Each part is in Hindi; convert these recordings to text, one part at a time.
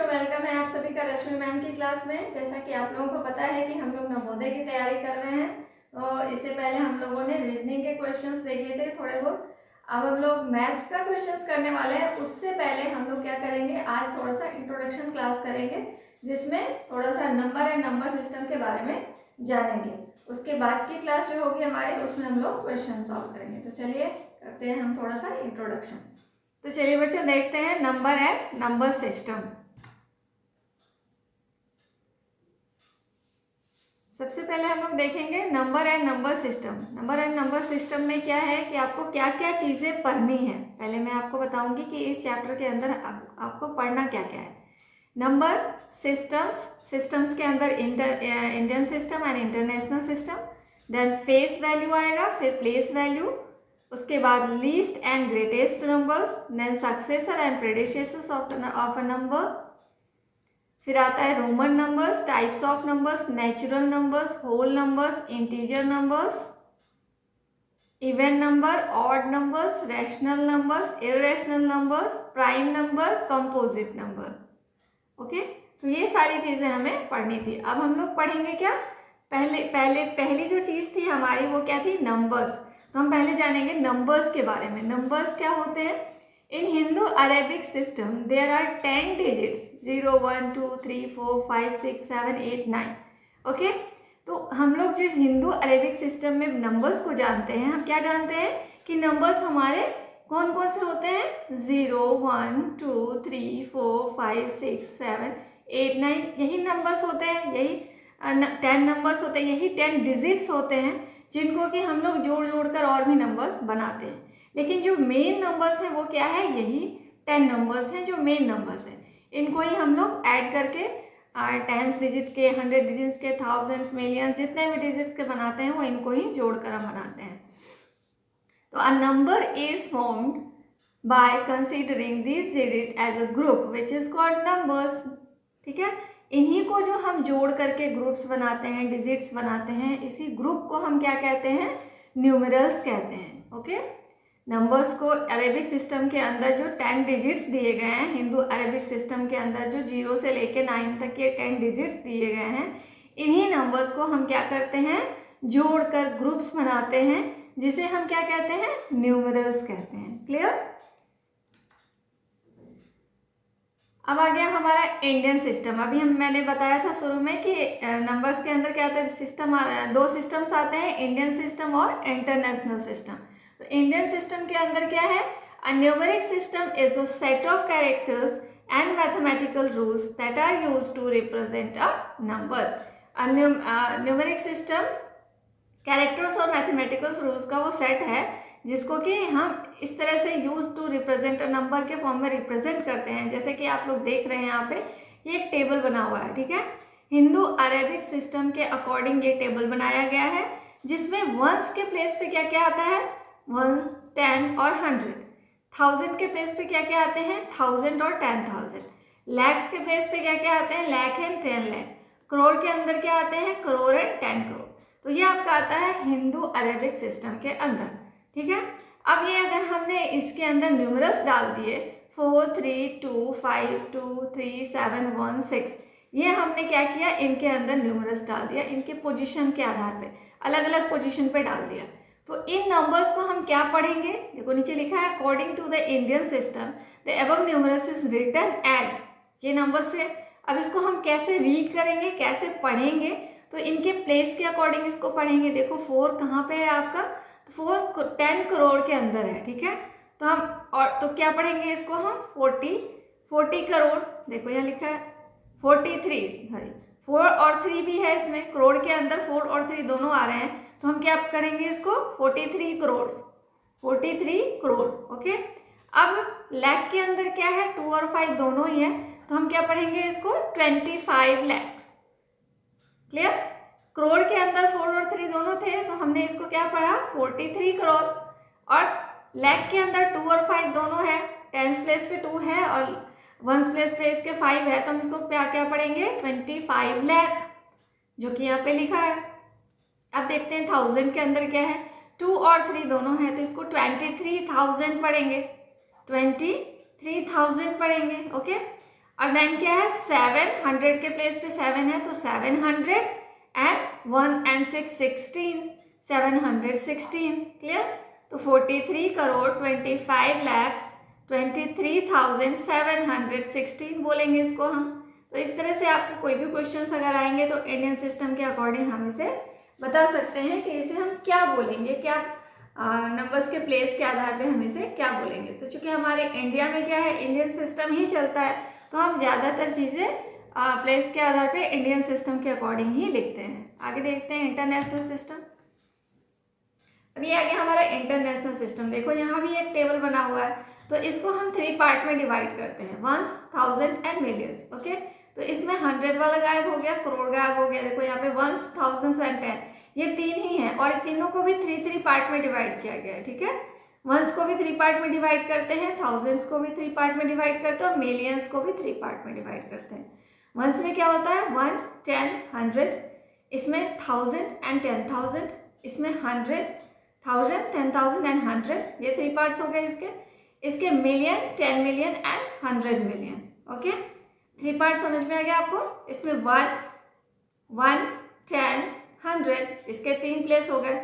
बच्चों, वेलकम है आप सभी का रश्मि मैम की क्लास में। जैसा कि आप लोगों को पता है कि हम लोग नवोदय की तैयारी कर रहे हैं, तो इससे पहले हम लोगों ने रीजनिंग के क्वेश्चंस देखे थे थोड़े बहुत। अब हम लोग मैथ्स का क्वेश्चंस करने वाले हैं। उससे पहले हम लोग क्या करेंगे, आज थोड़ा सा इंट्रोडक्शन क्लास करेंगे, जिसमें थोड़ा सा नंबर एंड नंबर सिस्टम के बारे में जानेंगे। उसके बाद की क्लास जो होगी हमारी, उसमें हम लोग क्वेश्चन सॉल्व करेंगे। तो चलिए करते हैं हम थोड़ा सा इंट्रोडक्शन। तो चलिए बच्चों, देखते हैं नंबर एंड नंबर सिस्टम। सबसे पहले हम लोग देखेंगे number and number system. Number and number system में क्या है कि आपको क्या क्या चीज़ें पढ़नी है। पहले मैं आपको बताऊंगी कि इस चैप्टर के अंदर आपको पढ़ना क्या क्या है। नंबर सिस्टम्स के अंदर Indian system and international system, then face value आएगा, फिर प्लेस वैल्यू, उसके बाद least and greatest numbers, then successor and predecessors of a number, फिर आता है Roman numbers, types of numbers, natural numbers, whole numbers, integer numbers, even number, odd numbers, rational numbers, irrational numbers, prime number, composite number. Okay, तो ये सारी चीज़ें हमें पढ़नी थी। अब हम लोग पढ़ेंगे क्या, पहली जो चीज़ थी हमारी वो क्या थी, नंबर्स। तो हम पहले जानेंगे नंबर्स के बारे में। नंबर्स क्या होते हैं। In Hindu Arabic system there are 10 digits, 0 1 2 3 4 5 6 7 8 9। Okay, तो हम लोग जो हिंदू अरेबिक सिस्टम में नंबर्स को जानते हैं, हम क्या जानते हैं कि नंबर्स हमारे कौन कौन से होते हैं, 0 1 2 3 4 5 6 7 8 9, यही नंबर्स होते हैं, यही 10 नंबर्स होते हैं, यही 10 डिजिट्स होते हैं, जिनको कि हम लोग जोड़ जोड़ कर और भी नंबर्स बनाते हैं। लेकिन जो मेन नंबर्स हैं वो क्या है, यही 10 नंबर्स हैं जो मेन नंबर्स हैं। इनको ही हम लोग ऐड करके 10 डिजिट के, 100 डिजिट्स के, थाउजेंड्स, मिलियंस, जितने भी डिजिट्स के बनाते हैं वो इनको ही जोड़कर हम बनाते हैं। तो a number is formed by considering this digit as a group which is called numbers. ठीक है, इन्हीं को जो हम जोड़ करके ग्रुप्स बनाते हैं, डिजिट्स बनाते हैं, इसी ग्रुप को हम क्या कहते हैं, न्यूमरल्स कहते हैं। ओके, नंबर्स को अरेबिक सिस्टम के अंदर जो 10 डिजिट्स दिए गए हैं, हिंदू अरेबिक सिस्टम के अंदर जो 0 से लेके 9 तक के 10 डिजिट्स दिए गए हैं, इन्हीं नंबर्स को हम क्या करते हैं, जोड़कर ग्रुप्स बनाते हैं, जिसे हम क्या कहते हैं, न्यूमरल्स कहते हैं। क्लियर। अब आ गया हमारा इंडियन सिस्टम। अभी मैंने बताया था शुरू में कि नंबर्स के अंदर क्या आता है, सिस्टम, दो सिस्टम्स आते हैं, इंडियन सिस्टम और इंटरनेशनल सिस्टम। तो इंडियन सिस्टम के अंदर क्या है, a numeric system is a set of characters and mathematical rules that are used to represent a numbers. Numeric system characters और मैथमेटिकल रूल्स का वो सेट है, जिसको कि हम इस तरह से use to represent a number के फॉर्म में रिप्रेजेंट करते हैं। जैसे कि आप लोग देख रहे हैं यहाँ पे, ये एक टेबल बना हुआ है। ठीक है, हिंदू अरेबिक सिस्टम के अकॉर्डिंग ये टेबल बनाया गया है, जिसमें वंस के प्लेस पे क्या क्या आता है, 1 10 और 100। थाउजेंड के प्लेस पे क्या क्या आते हैं, 1000 और 10,000। लैक्स के प्लेस पे क्या क्या आते हैं, लाख एंड 10 लाख। करोड़ के अंदर क्या आते हैं, करोड़ एंड 10 करोड़। तो ये आपका आता है हिंदू अरेबिक सिस्टम के अंदर। ठीक है, अब ये अगर हमने इसके अंदर न्यूमरल्स डाल दिए, 4 3 2 5 2 3 7 1 6, ये हमने क्या किया, इनके अंदर न्यूमरल्स डाल दिया, इनके पोजीशन के आधार पे अलग अलग पोजीशन पे डाल दिया। तो इन नंबर्स को हम क्या पढ़ेंगे, देखो नीचे लिखा है, according to the Indian system the above numerals is written as, ये नंबर्स है। अब इसको हम कैसे रीड करेंगे, कैसे पढ़ेंगे, तो इनके प्लेस के अकॉर्डिंग इसको पढ़ेंगे। देखो 4 कहाँ पे है आपका, 4 10 करोड़ के अंदर है। ठीक है, तो हम और तो क्या पढ़ेंगे इसको हम, 40 करोड़, देखो यहाँ लिखा है 43, सॉरी 4 और 3 भी है इसमें, करोड़ के अंदर 4 और 3 दोनों आ रहे हैं, तो हम क्या करेंगे इसको, 43 करोड़, 43 करोड़। ओके, अब लाख के अंदर क्या है, 2 और 5 दोनों ही है, तो हम क्या पढ़ेंगे इसको, 25 लाख। क्लियर। करोड़ के अंदर 4 और 3 दोनों थे, तो हमने इसको क्या पढ़ा, 43 करोड़। और लाख के अंदर 2 और 5 दोनों है, टेंस प्लेस पे 2 है और वंस प्लेस पे इसके 5 है, तो हम इसको क्या क्या पढ़ेंगे, 25 लाख, जो कि यहाँ पे लिखा है। अब देखते हैं 1000 के अंदर क्या है, 2 और 3 दोनों है, तो इसको 23,000 पढ़ेंगे, 23,000 पढ़ेंगे। ओके, और देन क्या है 700 के प्लेस पे 7 है तो 700 एंड 1 एंड 6 16, 716। क्लियर। तो 43 करोड़ 25 लाख 23,716 बोलेंगे इसको हम। तो इस तरह से आपके कोई भी क्वेश्चंस अगर आएंगे तो इंडियन सिस्टम के अकॉर्डिंग हम इसे बता सकते हैं कि इसे हम क्या बोलेंगे, क्या नंबर्स के प्लेस के आधार पे हम इसे क्या बोलेंगे। तो चूंकि हमारे इंडिया में क्या है इंडियन सिस्टम ही चलता है तो हम ज़्यादातर चीज़ें प्लेस के आधार पे इंडियन सिस्टम के अकॉर्डिंग ही लिखते हैं। आगे देखते हैं इंटरनेशनल सिस्टम। अभी आगे हमारा इंटरनेशनल सिस्टम, देखो यहाँ भी एक टेबल बना हुआ है तो इसको हम 3 पार्ट में डिवाइड करते हैं, ones, thousand and millions. Okay, तो इसमें 100 वाला गायब हो गया, करोड़ गायब हो गया। देखो यहाँ पे वंस, थाउजेंड्स एंड 10, ये 3 ही है और तीनों को भी 3 पार्ट में डिवाइड किया गया है। ठीक है, वंस को भी 3 पार्ट में डिवाइड करते हैं, थाउजेंड्स को भी 3 पार्ट में डिवाइड करते हैं और मिलियंस को भी 3 पार्ट में डिवाइड करते हैं। वंस में क्या होता है 1, 10, 100, इसमें 1000 एंड 10,000, इसमें 100, 1000, 10,000 एंड 100, ये 3 पार्ट्स हो गए इसके million, 10 million and 100 million. Okay, 3 part समझ में आ गया आपको। इसमें 1, 10, 100, इसके 3 प्लेस हो गए।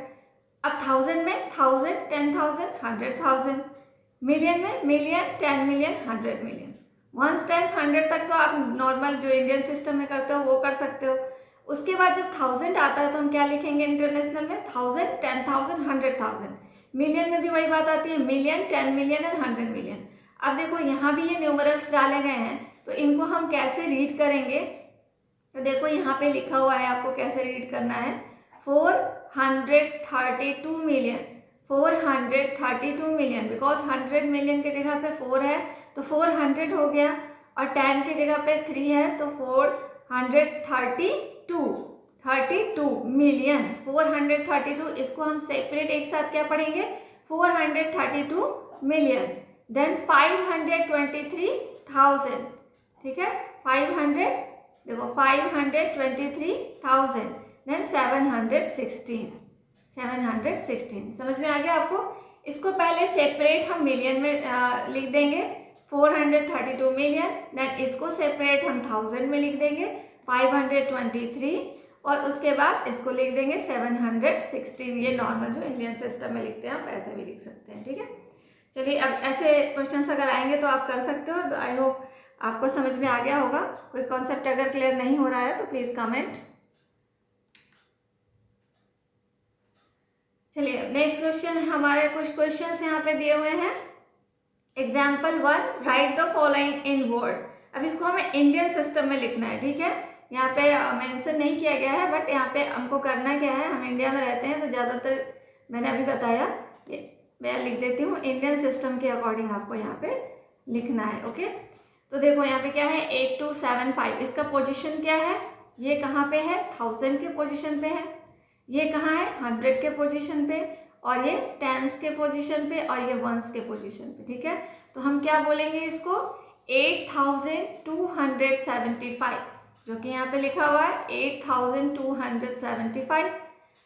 अब 1000 में 1000, 10,000, 100,000, मिलियन में मिलियन, 10 मिलियन, 100 मिलियन। 1 टाइम्स 100 तक तो आप नॉर्मल जो इंडियन सिस्टम में करते हो वो कर सकते हो। उसके बाद जब 1000 आता है तो हम क्या लिखेंगे इंटरनेशनल में 1000, 10,000, 100,000। मिलियन में भी वही बात आती है, मिलियन, 10 मिलियन एंड 100 मिलियन। अब देखो यहाँ भी ये न्यूमरल्स डाले गए हैं तो इनको हम कैसे रीड करेंगे। तो देखो यहाँ पे लिखा हुआ है आपको कैसे रीड करना है, 432 मिलियन, 432 मिलियन, बिकॉज 100 मिलियन की जगह पे 4 है तो 400 हो गया और 10 की जगह पे 3 है तो 432 मिलियन, 432। इसको हम सेपरेट एक साथ क्या पढ़ेंगे 432 मिलियन। देन 523,000, ठीक है, 500, देखो 523,000, देन 716, समझ में आ गया आपको। इसको पहले सेपरेट हम मिलियन में लिख देंगे 432 मिलियन, देन इसको सेपरेट हम 1000 में लिख देंगे 523 और उसके बाद इसको लिख देंगे 716। ये नॉर्मल जो इंडियन सिस्टम में लिखते हैं आप ऐसे भी लिख सकते हैं। ठीक है, चलिए अब ऐसे क्वेश्चंस अगर आएंगे तो आप कर सकते हो। तो आई होप आपको समझ में आ गया होगा। कोई कॉन्सेप्ट अगर क्लियर नहीं हो रहा है तो प्लीज़ कमेंट। चलिए नेक्स्ट क्वेश्चन, हमारे कुछ क्वेश्चंस यहाँ पे दिए हुए हैं। Example 1, right the following in word. अब इसको हमें इंडियन सिस्टम में लिखना है। ठीक है, यहाँ पे मेंशन नहीं किया गया है बट यहाँ पे हमको करना क्या है, हम इंडिया में रहते हैं तो ज़्यादातर मैंने अभी बताया, ये मैं लिख देती हूँ इंडियन सिस्टम के अकॉर्डिंग आपको यहाँ पे लिखना है। ओके, तो देखो यहाँ पे क्या है 8275, इसका पोजीशन क्या है, ये कहाँ पे है 1000 के पोजीशन पे है, ये कहाँ है 100 के पोजीशन पे और ये टेंस के पोजीशन पे और ये वंस के पोजीशन पे। ठीक है, तो हम क्या बोलेंगे इसको 8275, जो कि यहाँ पे लिखा हुआ है 8275।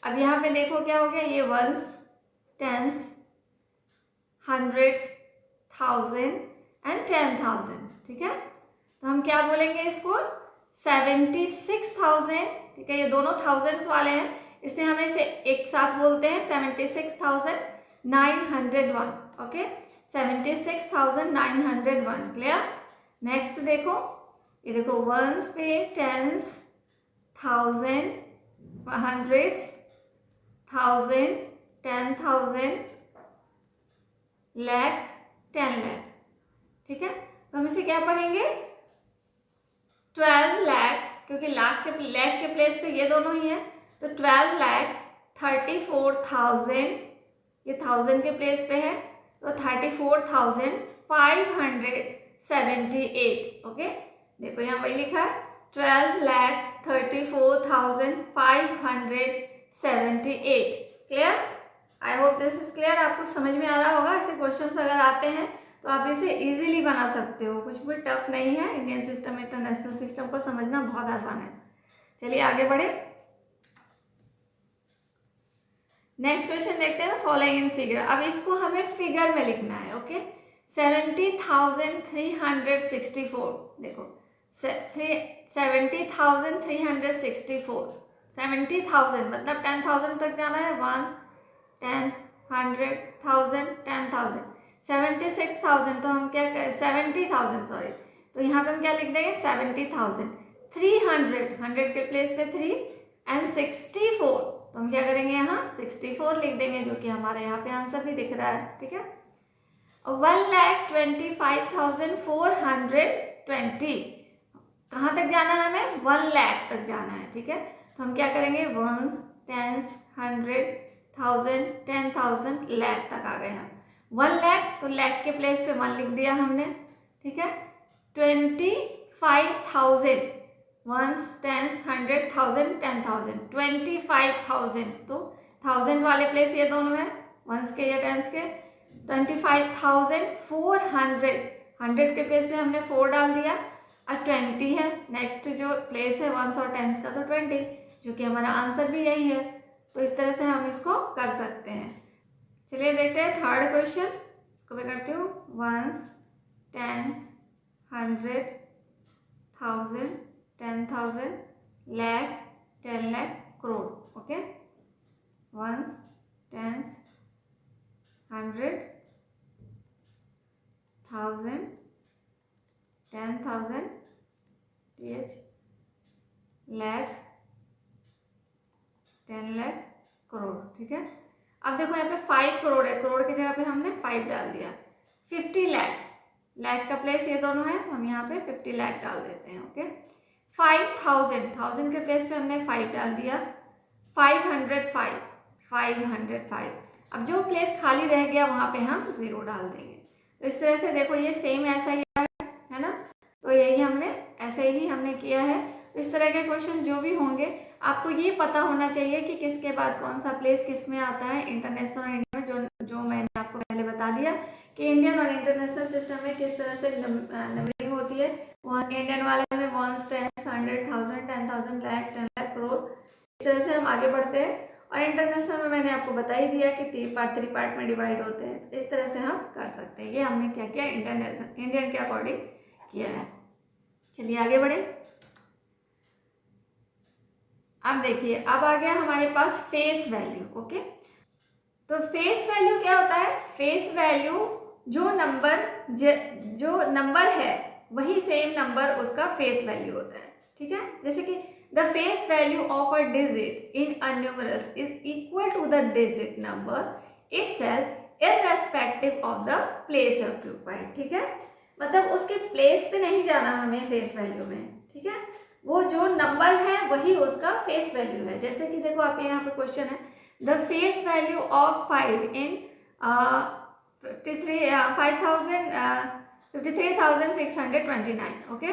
अब यहाँ पे देखो क्या हो गया, ये वंस, टेंस, हंड्रेड्स, 1000 एंड 10,000। ठीक है, तो हम क्या बोलेंगे इसको 76,000। ठीक है, ये दोनों थाउजेंड्स वाले हैं इसलिए हम इसे एक साथ बोलते हैं 76,901। ओके, 76,901। क्लियर। नेक्स्ट देखो, ये देखो वंस पे टेंस, 1000, हंड्रेड्स, 1000, 10,000, लाख, 10 लाख। ठीक है, तो हम इसे क्या पढ़ेंगे 12 लाख, क्योंकि लाख के प्लेस पे ये दोनों ही है तो 12,34,000, ये 1000 के प्लेस पे है तो 34,578। ओके, देखो यहाँ वही लिखा है 12,34,578। Clear, I hope this is clear. आपको समझ में आ रहा होगा। ऐसे क्वेश्चंस अगर आते हैं तो आप इसे इजीली बना सकते हो, कुछ भी टफ नहीं है। इंडियन सिस्टम इंटरनेशनल सिस्टम को समझना बहुत आसान है। चलिए आगे बढ़े, नेक्स्ट क्वेश्चन देखते हैं फॉलोइंग इन फिगर। अब इसको हमें फिगर में लिखना है। ओके, 70,364। देखो 70,364, 70,000 मतलब 10,000 तक जाना है, 1 10 100 1000 10,000, 76,000 तो हम क्या 70,000 सॉरी, तो यहाँ पे हम क्या लिख देंगे 70,000, 300 100 के प्लेस पे 3 एंड 64 तो हम क्या करेंगे यहाँ 64 लिख देंगे, जो कि हमारे यहाँ पे आंसर भी दिख रहा है, ठीक है। 1,25,420 कहाँ तक जाना है हमें 1 लाख तक जाना है, ठीक है। तो हम क्या करेंगे 1s 10s 100 1000 10,000 लाख तक आ गए हम, 1 लाख तो लाख के प्लेस पे 1 लिख दिया हमने, ठीक है। 25,000 1s 10s 100 1000 10,000 25,000 तो 1000 वाले प्लेस ये दोनों है, 1s के या 10s के। 25,400 100 के प्लेस पे हमने 4 डाल दिया और 20 है नेक्स्ट जो प्लेस है 1s और 10s का, तो 20 जो कि हमारा आंसर भी यही है। तो इस तरह से हम इसको कर सकते हैं। चलिए देखते हैं थर्ड क्वेश्चन, इसको मैं करती हूँ 1s 10s 100 1000 10,000 lakh 10 lakh crore, okay. 1s 10s 100 1000 10,000 lakh 10 lakh crore, ठीक है। अब देखो यहाँ पे 5 करोड़ है, करोड़ की जगह पे हमने 5 डाल दिया। 50 लाख, लाख का प्लेस ये दोनों है तो हम यहाँ पे 50 लाख डाल देते हैं, ओके। 5,000 1000 के प्लेस पे हमने 5 डाल दिया। 505 अब जो प्लेस खाली रह गया वहाँ पे हम 0 डाल देंगे। तो इस तरह से देखो ये सेम ऐसा ही है ना, तो यही हमने ऐसे ही हमने किया है। इस तरह के क्वेश्चन जो भी होंगे आपको ये पता होना चाहिए कि किसके बाद कौन सा प्लेस किस में आता है इंटरनेशनल और इंडिया में, जो मैंने आपको पहले बता दिया कि इंडियन और इंटरनेशनल सिस्टम में किस तरह से नंबरिंग होती है। इंडियन वाले में 1s 10s 100 1000 10,000 लाख 10 लाख करोड़, इस तरह से हम आगे बढ़ते हैं। और इंटरनेशनल में मैंने आपको बता ही दिया कि 3 पार्ट में डिवाइड होते हैं, तो इस तरह से हम कर सकते हैं। ये हमने क्या किया इंडियन के अकॉर्डिंग किया है। चलिए आगे बढ़े। अब देखिए अब आ गया हमारे पास फेस वैल्यू, ओके। तो फेस वैल्यू क्या होता है, फेस वैल्यू जो नंबर है वही सेम नंबर उसका फेस वैल्यू होता है, ठीक है। जैसे कि the face value of a digit in a numerous is equal to the digit number itself irrespective of the place occupied, ठीक है। मतलब उसके प्लेस पे नहीं जाना हमें फेस वैल्यू में, ठीक है। वो जो नंबर है वही उसका फेस वैल्यू है। जैसे कि देखो आप यहाँ पे क्वेश्चन है the face value of 5 in 53,629, okay.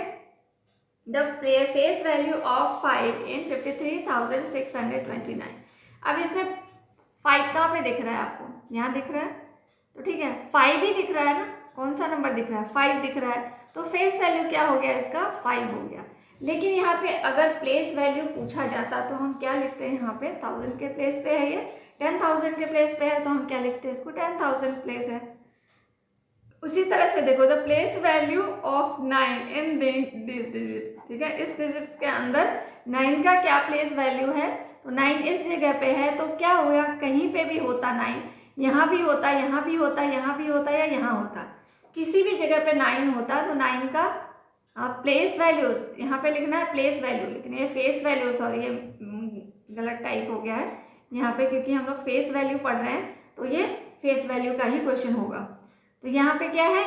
The face value of 5 इन 53,629। अब इसमें 5 कहाँ पे दिख रहा है आपको, यहाँ दिख रहा है, तो ठीक है 5 ही दिख रहा है ना, कौन सा नंबर दिख रहा है 5 दिख रहा है, तो फेस वैल्यू क्या हो गया इसका 5 हो गया। लेकिन यहाँ पे अगर प्लेस वैल्यू पूछा जाता तो हम क्या लिखते हैं, यहाँ पे 1000 के प्लेस पे है, ये 10,000 के प्लेस पे है तो हम क्या लिखते हैं इसको 10,000 प्लेस है। उसी तरह से देखो the place value of 9 in this digit, ठीक है। इस डिजिट्स के अंदर 9 का क्या प्लेस वैल्यू है, तो 9 इस जगह पे है तो क्या होगा कहीं पे भी होता 9, यहाँ भी होता यहाँ भी होता यहाँ भी होता या यहाँ होता, किसी भी जगह पे 9 होता तो 9 का प्लेस वैल्यूज यहाँ पे लिखना है, प्लेस वैल्यू लिखनी है, फेस वैल्यू सॉरी ये गलत टाइप हो गया है यहाँ पे, क्योंकि हम लोग फेस वैल्यू पढ़ रहे हैं तो ये फेस वैल्यू का ही क्वेश्चन होगा। तो यहाँ पे क्या है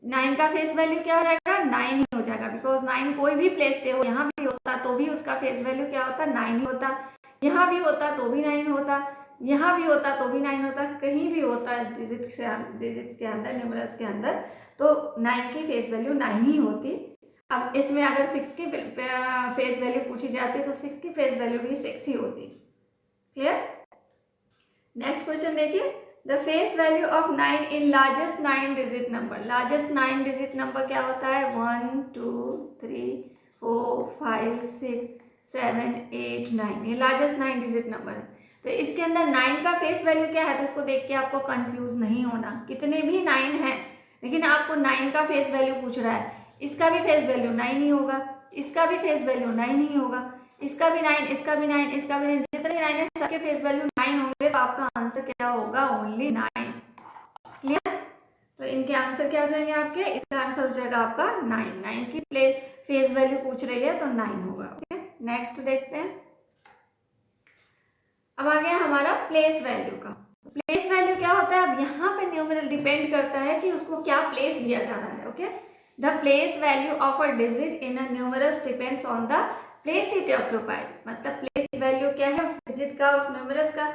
9 का फेस वैल्यू क्या हो जाएगा 9 ही हो जाएगा, बिकॉज 9 कोई भी प्लेस पे हो, यहाँ भी होता तो भी उसका फेस वैल्यू क्या होता 9 ही होता, यहाँ भी होता तो भी 9 होता, यहाँ भी होता तो भी 9 होता, कहीं भी होता डिजिट्स के अंदर न्यूमरस के अंदर तो 9 की फेस वैल्यू 9 ही होती। अब इसमें अगर 6 की फेस वैल्यू पूछी जाती तो 6 की फेस वैल्यू भी 6 ही होती। क्लियर। नेक्स्ट क्वेश्चन देखिए the face value of 9 in largest 9 digit number. Largest 9 digit number क्या होता है 1 2 3 4 5 6 7 8 9, ये लार्जेस्ट 9 डिजिट नंबर है। तो इसके अंदर 9 का फेस वैल्यू क्या है, तो इसको देख के आपको कंफ्यूज नहीं होना, कितने भी 9 हैं लेकिन आपको 9 का फेस वैल्यू पूछ रहा है, इसका भी फेस वैल्यू 9 ही होगा, इसका भी फेस वैल्यू 9 ही होगा, इसका भी 9, इसका भी 9, इसका भी 9, जितने भी 9 है सबके फेस वैल्यू 9 होंगे, तो आपका आंसर क्या होगा? ओनली 9। क्लियर? तो इनके आंसर क्या हो जाएंगे आपके? इसका आंसर हो जाएगा आपका 9। 9 की फेस वैल्यू पूछ रही है तो 9 होगा। ओके, नेक्स्ट देखते हैं। अब आ गया हमारा प्लेस वैल्यू का। प्लेस वैल्यू क्या होता है? अब यहाँ पे न्यूमेरल डिपेंड करता है कि उसको क्या प्लेस दिया जा रहा है। Okay, the place value of a digit in a numerous depends on the place it occupied. मतलब प्लेस वैल्यू क्या है? उस डिजिट का, उस न्यूमरस का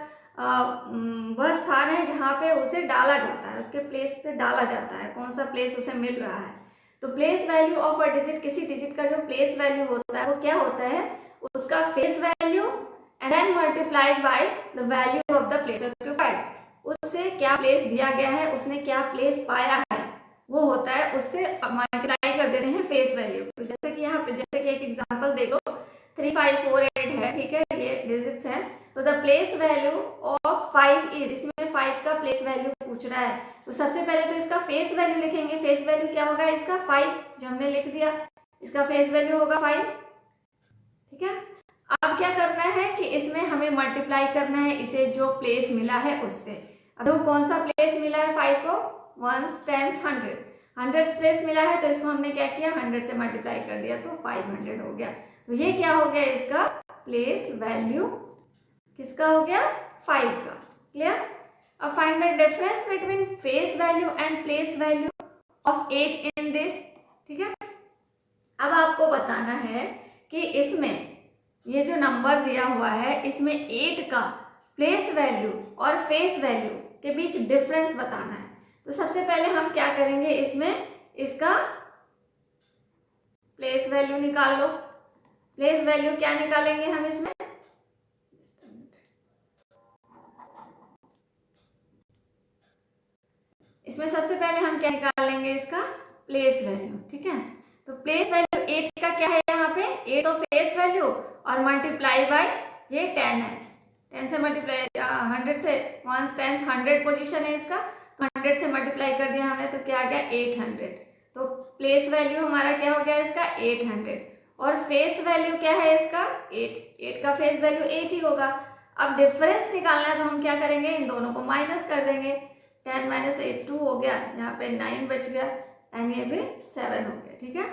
वह स्थान है जहाँ पे उसे डाला जाता है, उसके प्लेस पे डाला जाता है, कौन सा प्लेस उसे मिल रहा है। तो place value of a digit, किसी डिजिट का जो प्लेस वैल्यू होता है वो क्या होता है? उसका face value and then multiplied by the value of the place occupied. उससे क्या प्लेस दिया गया है, उसने क्या प्लेस पाया है, वो होता है, उससे मल्टीप्लाई कर देते हैं फेस वैल्यू। तो जैसे कि यहाँ पे, जैसे कि एक एग्जांपल देख लो, 3 5 4 8 है, ठीक है, ये डिजिट्स हैं। तो the place value of 5 is, इसमें 5 का प्लेस वैल्यू पूछ रहा है, तो सबसे पहले तो इसका फेस वैल्यू लिखेंगे। फेस वैल्यू क्या होगा इसका? 5, जो हमने लिख दिया, इसका फेस वैल्यू होगा 5। ठीक है, अब क्या करना है कि इसमें हमें मल्टीप्लाई करना है इसे जो प्लेस मिला है उससे। अब देखो कौन सा प्लेस मिला है 5 को? 1 10 100, 100 प्लेस मिला है, तो इसको हमने क्या किया? 100 से मल्टीप्लाई कर दिया, तो 500 हो गया। तो ये क्या हो गया? इसका प्लेस वैल्यू किसका हो गया? 5 का। क्लियर? अब find the difference between face value and place value of 8 in this. ठीक है, अब आपको बताना है कि इसमें ये जो नंबर दिया हुआ है, इसमें 8 का प्लेस वैल्यू और फेस वैल्यू के बीच डिफरेंस बताना है। तो सबसे पहले हम क्या करेंगे, इसमें इसका प्लेस वैल्यू निकाल लो। प्लेस वैल्यू क्या निकालेंगे हम इसमें? इसमें सबसे पहले हम क्या निकालेंगे? इसका प्लेस वैल्यू। ठीक है, तो प्लेस वैल्यू 8 का क्या है यहाँ पे? 8 तो फेस वैल्यू और मल्टीप्लाई बाय ये 10 है, 10 से मल्टीप्लाई 100 से 1 10 100 पोजीशन है इसका, तो 100 से मल्टीप्लाई कर दिया हमने, तो क्या आ गया? 800। तो प्लेस वैल्यू हमारा क्या हो गया इसका? 800। और फेस वैल्यू क्या है इसका? 8 का फेस वैल्यू 8 ही होगा। अब डिफरेंस निकालना है, तो हम क्या करेंगे? इन दोनों को माइनस कर देंगे। 10 माइनस 8 2 हो गया, यहाँ पे 9 बच गया, एंड ये भी 7 हो गया। ठीक है,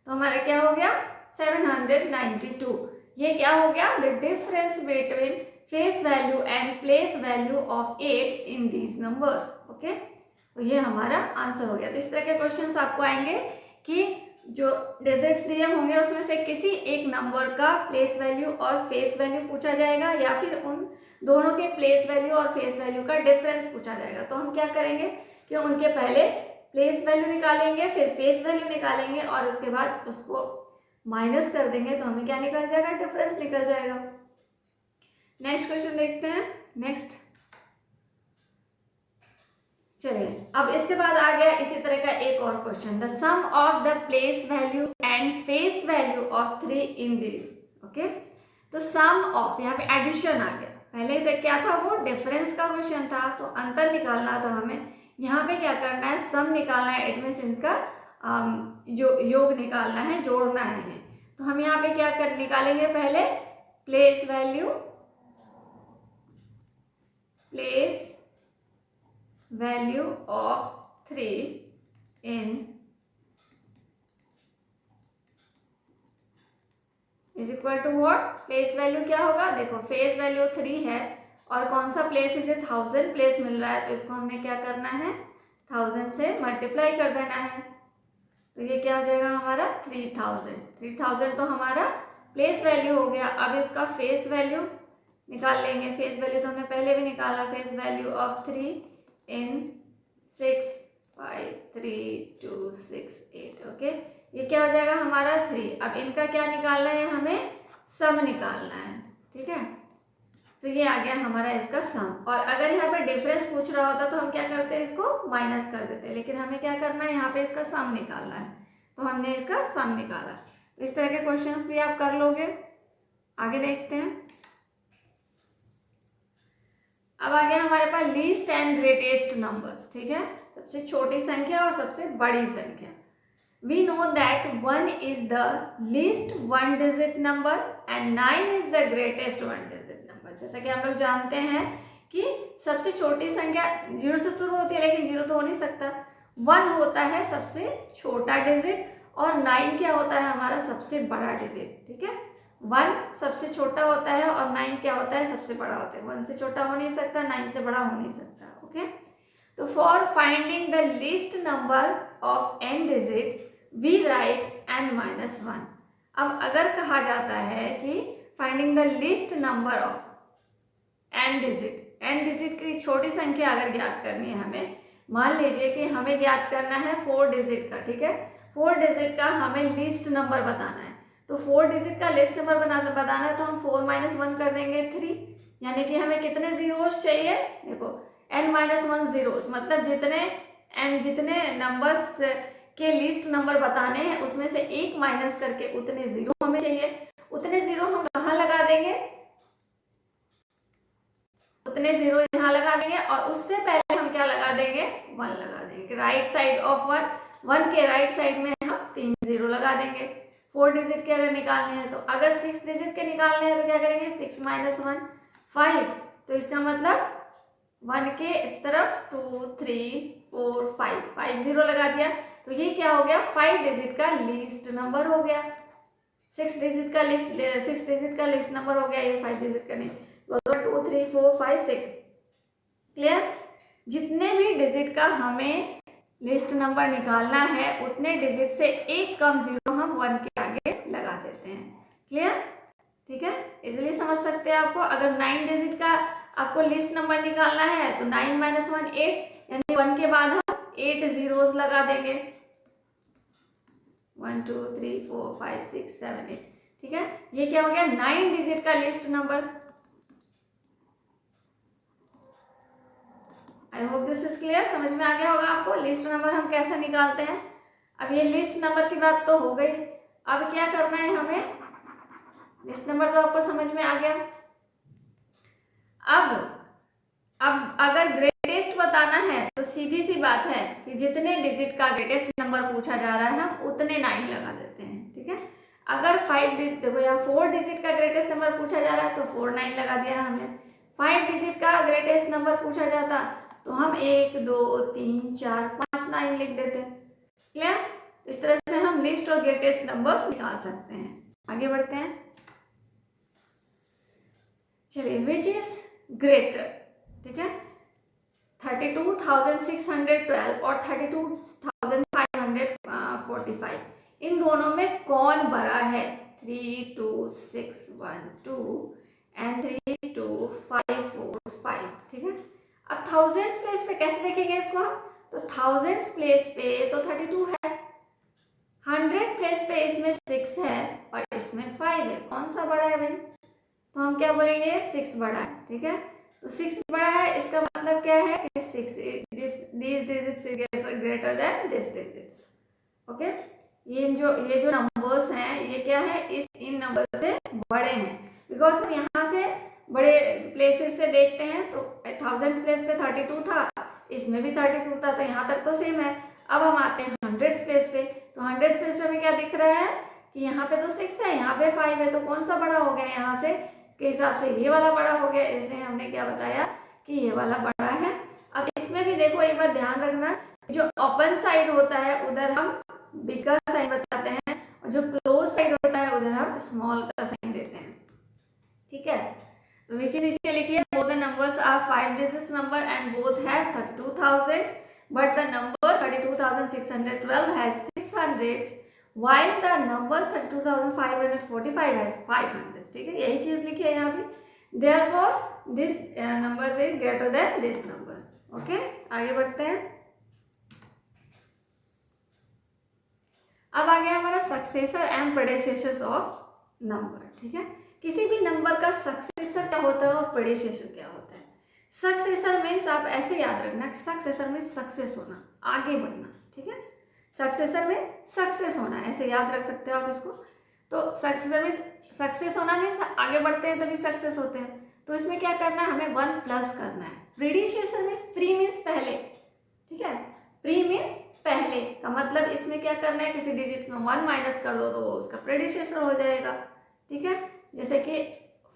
तो हमारा क्या हो गया? 792। ये क्या हो गया? The difference between face value and place value of 8 in these numbers. Okay, तो ये हमारा आंसर हो गया। तो इस तरह के क्वेश्चंस आपको आएंगे कि जो डिजिट्स दिए होंगे उसमें से किसी एक नंबर का प्लेस वैल्यू और फेस वैल्यू पूछा जाएगा, या फिर उन दोनों के प्लेस वैल्यू और फेस वैल्यू का डिफरेंस पूछा जाएगा। तो हम क्या करेंगे कि उनके पहले प्लेस वैल्यू निकालेंगे, फिर फेस वैल्यू निकालेंगे, और उसके बाद उसको माइनस कर देंगे, तो हमें क्या निकल जाएगा? डिफरेंस निकल जाएगा। नेक्स्ट क्वेश्चन देखते हैं। नेक्स्ट, चलिए, अब इसके बाद आ गया इसी तरह का एक और question, the sum of the place value and face value of 3 in this. Okay, तो सम ऑफ, यहाँ पे एडिशन आ गया। पहले तक क्या था? वो डिफरेंस का क्वेश्चन था, तो अंतर निकालना था हमें। यहाँ पे क्या करना है? सम निकालना है, इट मीन्स इनका जो योग निकालना है, जोड़ना है इन्हें। तो हम यहाँ पे क्या कर निकालेंगे? पहले place value, place value of 3 in is equal to what? Place value क्या होगा? देखो फेस वैल्यू 3 है, और कौन सा प्लेस? इसे 1000 प्लेस मिल रहा है, तो इसको हमने क्या करना है? 1000 से मल्टीप्लाई कर देना है, तो ये क्या हो जाएगा हमारा? 3000। 3000 तो हमारा प्लेस वैल्यू हो गया। अब इसका फेस वैल्यू निकाल लेंगे। फेस वैल्यू तो हमने पहले भी निकाला, face value of 3 in 6 5 3 2 6 8। Okay, ये क्या हो जाएगा हमारा? 3। अब इनका क्या निकालना है? हमें सम निकालना है। ठीक है, तो ये आ गया हमारा इसका सम। और अगर यहाँ पे डिफरेंस पूछ रहा होता तो हम क्या करते हैं? इसको माइनस कर देते, लेकिन हमें क्या करना है? यहाँ पे इसका सम निकालना है, तो हमने इसका सम निकाला। तो इस तरह के क्वेश्चंस भी आप कर लोगे। आगे देखते हैं। अब आ गया हमारे पास लीस्ट एंड ग्रेटेस्ट नंबर्स। ठीक है, सबसे छोटी संख्या और सबसे बड़ी संख्या। we know that 1 is the least one digit number and 9 is the greatest one digit number। जैसा कि हम लोग जानते हैं कि सबसे छोटी संख्या 0 से शुरू होती है, लेकिन 0 तो हो नहीं सकता। 1 होता है सबसे छोटा डिजिट और 9 क्या होता है हमारा सबसे बड़ा डिजिट। ठीक है, 1 सबसे छोटा होता है और 9 क्या होता है सबसे बड़ा होता है। 1 से छोटा हो नहीं सकता, 9 से बड़ा हो नहीं सकता। ओके, तो for finding the least number of n digit we write n-1। अब अगर कहा जाता है कि finding the least number of n digit की छोटी संख्या अगर ज्ञात करनी है हमें, मान लीजिए कि हमें ज्ञात करना है 4 डिजिट का। ठीक है, 4 डिजिट का हमें लीस्ट नंबर बताना है। तो 4 डिजिट का लीस्ट नंबर बताना है तो हम 4 - 1 कर देंगे 3, यानी कि हमें कितने जीरोस चाहिए, देखो n-1 जीरोस, मतलब जितने नंबर्स के लिस्ट नंबर बताने हैं उसमें से 1 माइनस करके उतने जीरो हमें चाहिए। उतने जीरो हम कहाँ लगा देंगे, उतने जीरो यहाँ लगा देंगे और उससे पहले हम क्या लगा देंगे, 1 लगा देंगे। राइट साइड ऑफ 1 के राइट साइड में हम 3 जीरो लगा देंगे। 4 डिजिट के अगर निकालने हैं तो, अगर 6 डिजिट के निकालने हैं तो क्या करेंगे, 6 - 1 5। तो इसका मतलब 1 के इस तरफ 2 3 4 5 जीरो लगा दिया। तो ये क्या हो गया, 5 डिजिट का लीस्ट नंबर हो गया। 6 डिजिट का लिस्ट नंबर हो गया, ये 5 डिजिट का नहीं। 2 3 4 5 6। क्लियर, जितने भी डिजिट का हमें लिस्ट नंबर निकालना है उतने डिजिट से एक कम जीरो हम 1 के आगे लगा देते हैं। क्लियर, ठीक है, इजीली समझ सकते हैं आपको। अगर 9 डिजिट का आपको लिस्ट नंबर निकालना है तो 9 - 1 8, यानी 1 के बाद हम 8 जीरोस लगा देंगे। 1 2 3 4 5 6 7 8। ठीक है, ये क्या हो गया, 9 डिजिट का list number. I hope this is clear, समझ में आ गया होगा आपको लिस्ट नंबर हम कैसे निकालते हैं। अब ये लिस्ट नंबर की बात तो हो गई, अब क्या करना है हमें, लिस्ट नंबर तो आपको समझ में आ गया। अब अगर ग्रेटेस्ट बताना है तो सीधी सी बात है कि जितने डिजिट का ग्रेटेस्ट नंबर पूछा जा रहा है हम उतने 9 लगा देते हैं। ठीक है, अगर 5 डिजिट, देखो यहाँ 4 डिजिट का ग्रेटेस्ट नंबर पूछा जा रहा है तो 4 9 लगा दिया हमने। 5 डिजिट का ग्रेटेस्ट नंबर पूछा जाता तो हम 1 2 3 4 5 9 लिख देते। क्लियर, इस तरह से हम लिस्ट और ग्रेटेस्ट नंबर्स निकाल सकते हैं। आगे बढ़ते हैं, चलिए, विच इज ग्रेटर। ठीक है, 32,612 और 32,545, इन दोनों में कौन बड़ा है। 3 2 6 1 2 एंड 3 2 5 4 5। ठीक है, अब थाउजेंड्स प्लेस पे कैसे देखेंगे इसको हम, तो थाउजेंड्स प्लेस पे तो 32 है, 100 प्लेस पे इसमें 6 है और इसमें 5 है, कौन सा बड़ा है भाई, तो हम क्या बोलेंगे, 6 बड़ा है। ठीक है, तो 6 बड़ा है, इसका मतलब क्या है कि 6 these digits greater than this digits. Okay, ये जो नंबर्स हैं ये क्या है, इन नंबर से बड़े हैं, बिकॉज हम यहाँ से बड़े प्लेसेस से देखते हैं तो थाउजेंड्स प्लेस पे 32 था, इसमें भी 32 था, तो यहाँ तक तो सेम है। अब हम आते हैं 100 प्लेस पे, तो 100 प्लेस पे हमें क्या दिख रहा है कि यहाँ पे तो 6 है, यहाँ पे 5 है, तो कौन सा बड़ा हो गया, यहाँ से के हिसाब से ये वाला बड़ा हो गया, इसलिए हमने क्या बताया कि ये वाला बड़ा है। अब इसमें भी देखो, एक बार ध्यान रखना, जो ओपन साइड होता है उधर हम बिगर साइन बताते हैं और जो क्लोज साइड होता है उधर हम स्मॉल का साइन देते हैं। ठीक है, तो नीचे लिखिए, both the numbers are 5 digits number and both have 32,000, but the number 32,612 has 6 hundreds while the number 32,545 has 5 hundreds। ठीक है, यही चीज लिखी है यहाँ भी, therefore this number is greater than this number। Okay, आगे बढ़ते हैं। अब आ गया हमारा सक्सेसर एंड प्रेडेसेसर्स ऑफ नंबर। ठीक है, किसी भी नंबर का सक्सेसर क्या होता है और प्रेडेसेसर क्या होता है। सक्सेसर मीन्स, आप ऐसे याद रखना, सक्सेसर मीन्स सक्सेस होना, आगे बढ़ना। ठीक है, सक्सेसर में सक्सेस होना, ऐसे याद रख सकते हो आप इसको। तो सक्सेसर में सक्सेस होना मीन्स आगे बढ़ते हैं तभी सक्सेस होते हैं, तो इसमें क्या करना है, हमें 1 प्लस करना है। प्रेडिसेसर मीन्स, प्री मीन्स पहले। ठीक है, प्री मीन्स पहले का मतलब इसमें क्या करना है, किसी डिजिट में 1 माइनस कर दो तो वो उसका प्रेडिसेसर हो जाएगा। ठीक है, जैसे कि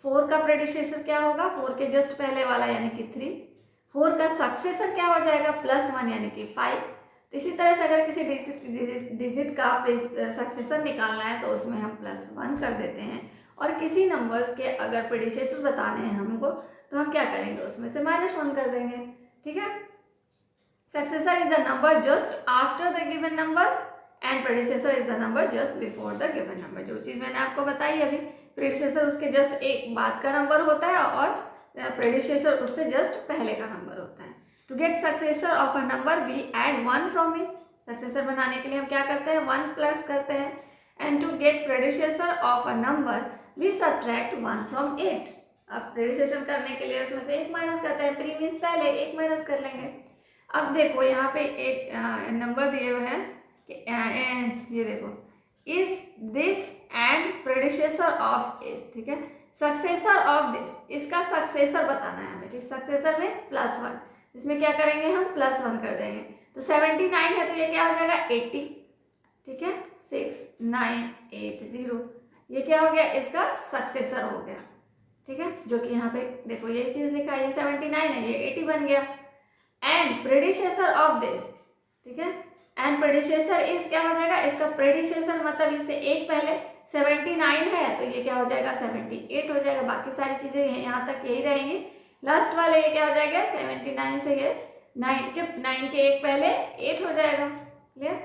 4 का प्रेडिसेसर क्या होगा, 4 के जस्ट पहले वाला यानी कि 3। 4 का सक्सेसर क्या हो जाएगा, +1 यानी कि 5। तो इसी तरह से अगर किसी डिजिट का सक्सेसर निकालना है तो उसमें हम +1 कर देते हैं, और किसी नंबर्स के अगर प्रेडिसेसर बताने हैं हमको तो हम क्या करेंगे, उसमें से -1 कर देंगे। ठीक है, successor is the number just after the given number and predecessor is the number just before the given number. जो चीज़ मैंने आपको बताई अभी, प्रेडिसेसर उसके जस्ट एक बाद का नंबर होता है और प्रेडिसेसर उससे जस्ट पहले का नंबर होता है। To get successor of a number we add 1 from it. Successor बनाने के लिए हम क्या करते हैं, 1 प्लस करते हैं। And to get predecessor of a number we subtract 1 from it. अब प्रेडिसेसर करने के लिए उसमें से 1 माइनस करते हैं, प्री मीन्स पहले 1 माइनस कर लेंगे। अब देखो यहाँ पे एक नंबर दिए हुए हैं कि ये देखो, is this and predecessor of is. ठीक है, सक्सेसर ऑफ दिस, इसका सक्सेसर बताना है हमें। ठीक, सक्सेसर मीन्स +1, इसमें क्या करेंगे हम +1 कर देंगे। तो 79 है तो ये क्या हो जाएगा 80। ठीक है, 6 9 8 0, ये क्या हो गया, इसका सक्सेसर हो गया। ठीक है, जो कि यहाँ पे देखो यही चीज लिखा है, ये 79 है, ये 80 बन गया। एंड प्रेडिसेसर ऑफ दिस, ठीक है, एंड प्रेडिसेसर इज क्या हो जाएगा, इसका प्रेडिसेसर मतलब इससे एक पहले 79 है तो ये क्या हो जाएगा 78 हो जाएगा। बाकी सारी चीजें यहाँ तक यही रहेंगी। लास्ट वाले ये क्या हो जाएगा 79 से ये 9 के एक पहले 8 हो जाएगा। क्लियर,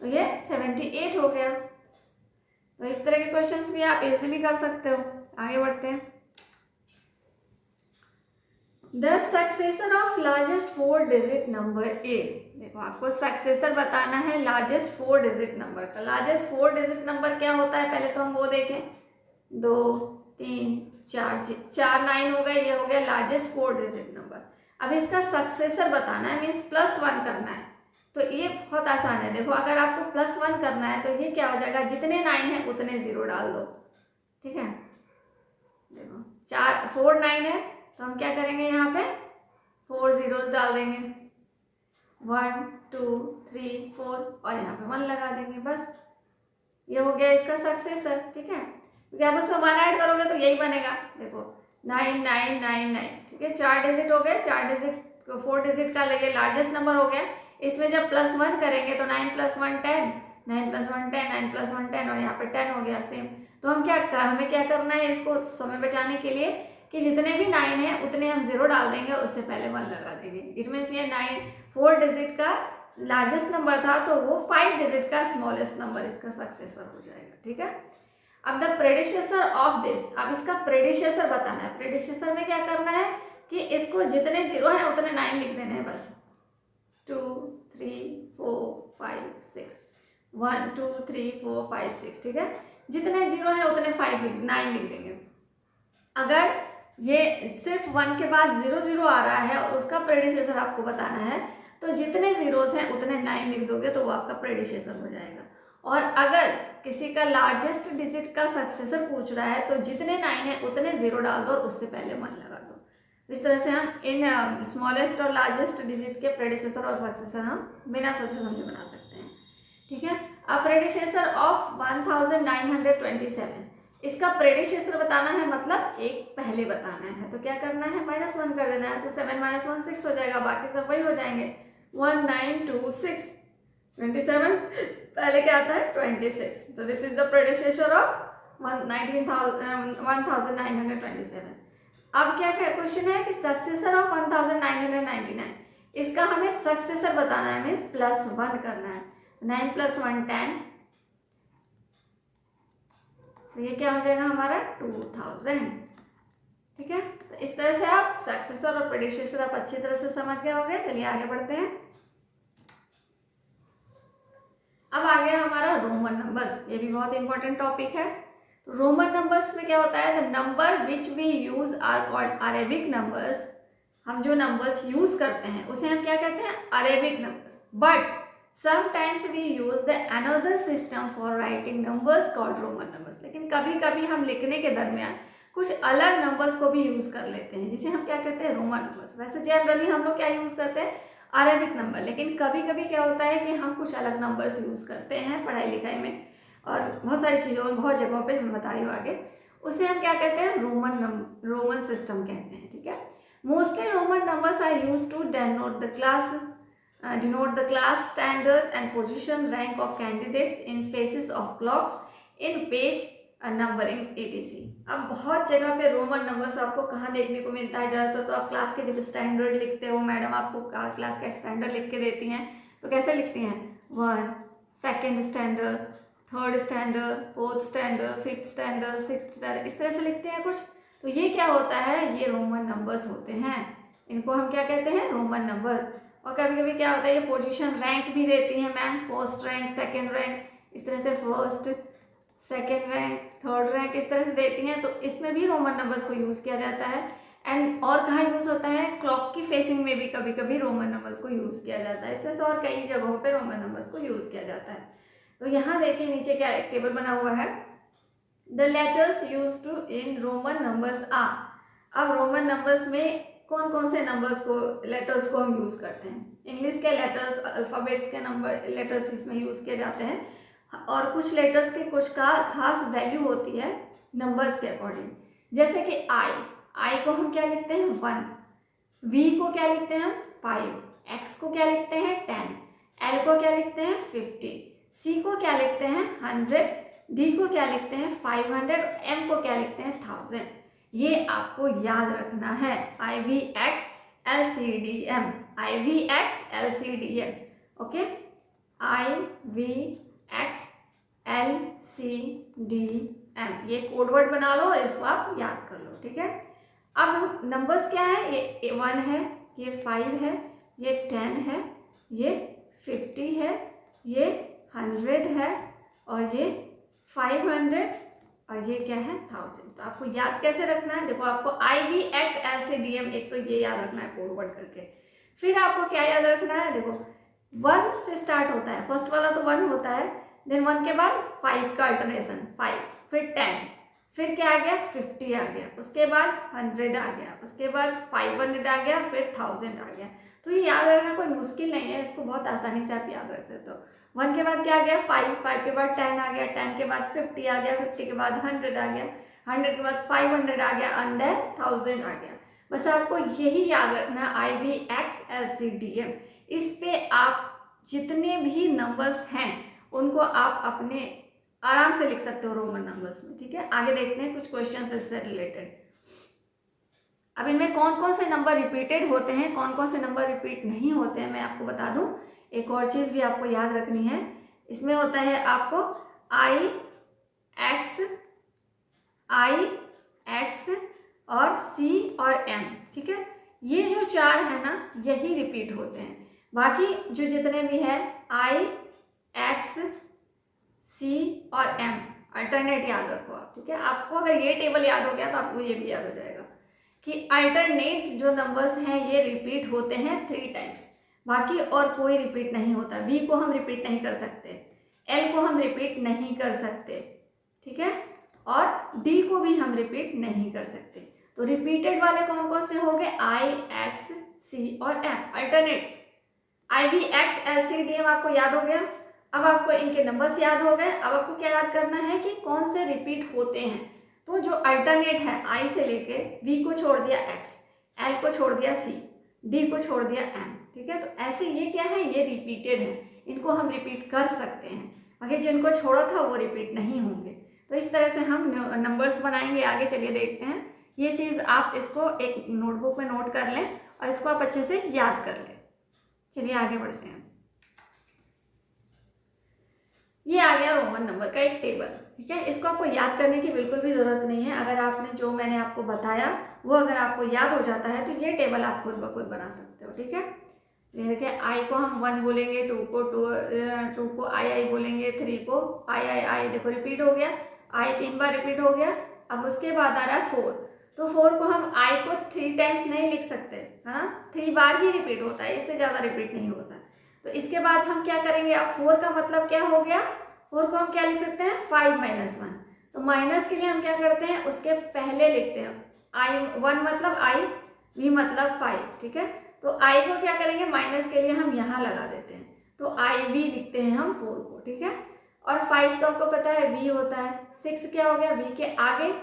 तो ये 78 हो गया। तो इस तरह के क्वेश्चंस भी आप इजीली कर सकते हो। आगे बढ़ते हैं। The successor of largest 4 digit number is, देखो आपको सक्सेसर बताना है लार्जेस्ट 4 डिजिट नंबर का। लार्जेस्ट 4 डिजिट नंबर क्या होता है, पहले तो हम वो देखें। 2 3 4 9 हो गया, ये हो गया लार्जेस्ट 4 डिजिट नंबर। अब इसका सक्सेसर बताना है, मीन्स +1 करना है। तो ये बहुत आसान है। देखो अगर आपको +1 करना है तो ये क्या हो जाएगा, जितने 9 है उतने 0 डाल दो। ठीक है, देखो 4 9 है तो हम क्या करेंगे, यहाँ पे 4 zeros डाल देंगे, 1 2 3 4 और यहाँ पे 1 लगा देंगे। बस ये हो गया इसका सक्सेसर। ठीक है, क्योंकि आप उसमें 1 ऐड करोगे तो यही बनेगा। देखो 9 9 9 9, ठीक है, 4 डिजिट हो गए। 4 डिजिट 4 डिजिट का लगे लार्जेस्ट नंबर हो गया। इसमें जब +1 करेंगे तो 9 + 1 10, 9 + 1 10, 9 + 1 10 और यहाँ पे 10 हो गया सेम। तो हम हमें क्या करना है, इसको समय बचाने के लिए कि जितने भी 9 है उतने हम 0 डाल देंगे, उससे पहले 1 लगा देंगे। इट मीन्स ये 4 डिजिट का लार्जेस्ट नंबर था तो वो 5 डिजिट का स्मॉलेस्ट नंबर इसका सक्सेसर हो जाएगा। ठीक है, अब द प्रेडिसेसर ऑफ दिस, अब इसका प्रेडिसेसर बताना है। प्रेडिसेसर में क्या करना है कि इसको जितने 0 है उतने 9 लिख देने हैं बस। 2 3 4 5 6, 1 2 3 4 5 6, ठीक है, जितने 0 है उतने 9 लिख देंगे। अगर ये सिर्फ 1 के बाद 0 0 आ रहा है और उसका प्रेडिसेसर आपको बताना है तो जितने जीरोस हैं उतने 9 लिख दोगे तो वो आपका प्रेडिसेसर हो जाएगा। और अगर किसी का लार्जेस्ट डिजिट का सक्सेसर पूछ रहा है तो जितने 9 है उतने 0 डाल दो और उससे पहले 1 लगा दो। इस तरह से हम इन स्मॉलेस्ट और लार्जेस्ट डिजिट के प्रेडिसेसर और सक्सेसर हम बिना सोचे समझे बना सकते हैं। ठीक है, अब प्रेडिसेसर ऑफ 1927, इसका प्रेडिसेसर बताना है, मतलब एक पहले बताना है। तो क्या करना है, -1 कर देना है। तो 7 - 1 6 हो जाएगा, बाकी सब वही हो जाएंगे। 1 9 2 6, 27 पहले क्या आता है 26। तो this is the predecessor of 1927। अब क्या क्वेश्चन है कि सक्सेसर ऑफ 1999, इसका हमें सक्सेसर बताना है, मीन्स +1 करना है। 9 + 1 10, तो ये क्या हो जाएगा हमारा 2000। ठीक है, तो इस तरह से आप सक्सेसर और प्रेडिसेसर आप अच्छी तरह से समझ गए होंगे। चलिए आगे बढ़ते हैं। अब आ गया हमारा रोमन नंबर्स, ये भी बहुत इंपॉर्टेंट टॉपिक है। तो रोमन नंबर्स में क्या होता है, the number which we use are called Arabic numbers. हम जो नंबर्स यूज करते हैं उसे हम क्या कहते हैं, Arabic numbers. But sometimes we use the another system for writing numbers called Roman numbers. लेकिन कभी कभी हम लिखने के दरमियान कुछ अलग नंबर्स को भी यूज कर लेते हैं जिसे हम क्या कहते हैं, रोमन नंबर्स। वैसे जनरली हम लोग क्या यूज करते हैं, अरेबिक नंबर। लेकिन कभी कभी क्या होता है कि हम कुछ अलग नंबर्स यूज़ करते हैं पढ़ाई लिखाई में, और बहुत सारी चीज़ों में, बहुत जगहों पे मैं बता रही हूँ आगे। उसे हम क्या कहते हैं, रोमन सिस्टम कहते हैं, ठीक है। Mostly Roman numbers are use to denote the class standard and position rank of candidates in phases of clocks in page numbering etc। अब बहुत जगह पे रोमन नंबर्स आपको कहाँ देखने को मिलता है ज़्यादातर, तो आप क्लास के जब स्टैंडर्ड लिखते हो, मैडम आपको क्लास का स्टैंडर्ड लिख के देती हैं, तो कैसे लिखती हैं, 1, second standard, third standard, fourth standard, fifth standard, sixth standard, इस तरह से लिखते हैं कुछ। तो ये क्या होता है, ये रोमन नंबर्स होते हैं, इनको हम क्या कहते हैं, रोमन नंबर्स। और कभी कभी क्या होता है, ये पोजीशन रैंक भी देती हैं ma'am, first rank, second rank, इस तरह से first, second rank, third rank, इस तरह से देती हैं। तो इसमें भी रोमन नंबर्स को यूज़ किया जाता है। एंड और कहाँ यूज़ होता है, क्लॉक की फेसिंग में भी कभी कभी रोमन नंबर्स को यूज़ किया जाता है। इस तरह से और कई जगहों पे रोमन नंबर्स को यूज़ किया जाता है। तो यहाँ देखिए नीचे क्या एक टेबल बना हुआ है, the letters use to in Roman numbers are. अब रोमन नंबर्स में कौन कौन से नंबर्स को, लेटर्स को हम यूज़ करते हैं, इंग्लिश के लेटर्स, अल्फ़ाबेट्स के नंबर, लेटर्स इसमें यूज़ किए जाते हैं। और कुछ लेटर्स के कुछ का खास वैल्यू होती है नंबर्स के अकॉर्डिंग। जैसे कि आई को हम क्या लिखते हैं, 1, वी को क्या लिखते हैं हम, 5, एक्स को क्या लिखते हैं, 10, एल को क्या लिखते हैं, 50, सी को क्या लिखते हैं, 100, डी को क्या लिखते हैं, 500, एम को क्या लिखते हैं, 1000। ये आपको याद रखना है, IVX LCDM, IVX LCDM, okay, IVXLCDM, ये कोड वर्ड बना लो और इसको आप याद कर लो, ठीक है। अब नंबर्स क्या है, ये 1 है, ये 5 है, ये 10 है, ये 50 है, ये 100 है, और ये 500, और ये क्या है, 1000। तो आपको याद कैसे रखना है, देखो आपको IVXLCDM एक तो ये याद रखना है कोड वर्ड करके। फिर आपको क्या याद रखना है, देखो 1 से स्टार्ट होता है, फर्स्ट वाला तो 1 होता है, देन 1 के बाद 5 का अल्टरनेशन, 5, फिर 10, फिर क्या आ गया, 50 आ गया, उसके बाद 100 आ गया, उसके बाद 500 आ गया, फिर 1000 आ गया। तो ये याद रखना कोई मुश्किल नहीं है, इसको बहुत आसानी से आप याद रख सकते हो। 1 के बाद क्या आ गया, 5 के बाद 10 आ गया, 10 के बाद 50 आ गया, 50 के बाद 100 आ गया, 100 के बाद 500 आ गया, एंड देन 1000 आ गया। बस आपको यही याद रखना है, IVXLCDM। इस पे आप जितने भी नंबर्स हैं उनको आप अपने आराम से लिख सकते हो रोमन नंबर्स में, ठीक है। आगे देखते हैं कुछ क्वेश्चंस इससे रिलेटेड। अब इनमें कौन कौन से नंबर रिपीटेड होते हैं, कौन कौन से नंबर रिपीट नहीं होते हैं, मैं आपको बता दूं। एक और चीज़ भी आपको याद रखनी है, इसमें होता है आपको IX और C और M, ठीक है। ये जो 4 है ना, यही रिपीट होते हैं। बाकी जो जितने भी है IX, C और M अल्टरनेट याद रखो आप, ठीक है। आपको अगर ये टेबल याद हो गया तो आपको ये भी याद हो जाएगा कि अल्टरनेट जो नंबर्स हैं ये रिपीट होते हैं 3 टाइम्स, बाकी और कोई रिपीट नहीं होता। V को हम रिपीट नहीं कर सकते, L को हम रिपीट नहीं कर सकते, ठीक है, और D को भी हम रिपीट नहीं कर सकते। तो रिपीटेड वाले कौन कौन से हो गए, IX, C और M अल्टरनेट। IVXLCDM आपको याद हो गया। अब आपको इनके नंबर्स याद हो गए। अब आपको क्या याद करना है कि कौन से रिपीट होते हैं। तो जो अल्टरनेट है, I से लेके V को छोड़ दिया X, L को छोड़ दिया C, D को छोड़ दिया M, ठीक है। तो ऐसे ये क्या है, ये रिपीटेड है, इनको हम रिपीट कर सकते हैं, बाकी जिनको छोड़ा था वो रिपीट नहीं होंगे। तो इस तरह से हम नंबर्स बनाएंगे। आगे चलिए देखते हैं। ये चीज़ आप इसको एक नोटबुक में नोट कर लें और इसको आप अच्छे से याद कर लें। चलिए आगे बढ़ते हैं। ये आ गया रोमन नंबर का एक टेबल, ठीक है। इसको आपको याद करने की बिल्कुल भी ज़रूरत नहीं है। अगर आपने जो मैंने आपको बताया वो अगर आपको याद हो जाता है तो ये टेबल आप खुद ब खुद बना सकते हो, ठीक है। ये देखिए, I को हम 1 बोलेंगे, 2 को I बोलेंगे, 3 को I, देखो रिपीट हो गया, I 3 बार रिपीट हो गया। अब उसके बाद आ रहा है 4, तो 4 को हम I को 3 टाइम्स नहीं लिख सकते, है ना, 3 बार ही रिपीट होता है, इससे ज़्यादा रिपीट नहीं होता। तो इसके बाद हम क्या करेंगे, अब 4 का मतलब क्या हो गया, 4 को हम क्या लिख सकते हैं, 5 - 1। तो माइनस के लिए हम क्या करते हैं, उसके पहले लिखते हैं I, 1 मतलब I, V मतलब 5, ठीक है। तो आई को क्या करेंगे, माइनस के लिए हम यहाँ लगा देते हैं, तो आई वी लिखते हैं हम 4 को, ठीक है। और 5 तो आपको पता है वी होता है। 6 क्या हो गया, वी के आगे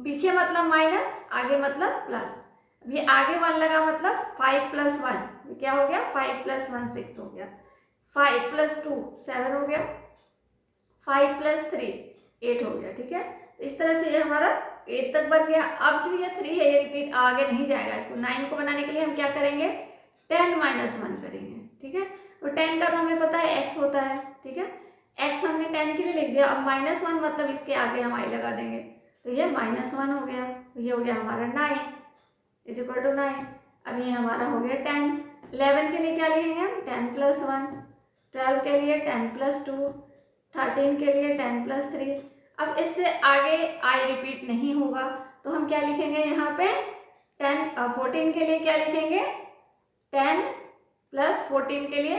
पीछे मतलब माइनस, आगे मतलब प्लस। ये आगे 1 लगा मतलब 5 + 1 क्या हो गया, 5 + 1 6 हो गया। 5 + 2 7 हो गया। 5 + 3 8 हो गया, ठीक है। तो इस तरह से ये हमारा 8 तक बन गया। अब जो ये 3 है ये रिपीट आगे नहीं जाएगा। इसको 9 को बनाने के लिए हम क्या करेंगे, 10 - 1 करेंगे, ठीक है। तो 10 का तो हमें पता है x होता है, ठीक है। x हमने 10 के लिए लिख दिया। अब -1 मतलब इसके आगे हम i लगा देंगे, तो ये -1 हो गया। तो ये हो गया हमारा 9 = 9। अब ये हमारा हो गया 10। 11 के लिए क्या लिखेंगे हम, 10 + 1। 12 के लिए 10 + 2। 13 के लिए 10 + 3। अब इससे आगे आई रिपीट नहीं होगा, तो हम क्या लिखेंगे यहाँ पे, 14 के लिए क्या लिखेंगे, 10 + 14 के लिए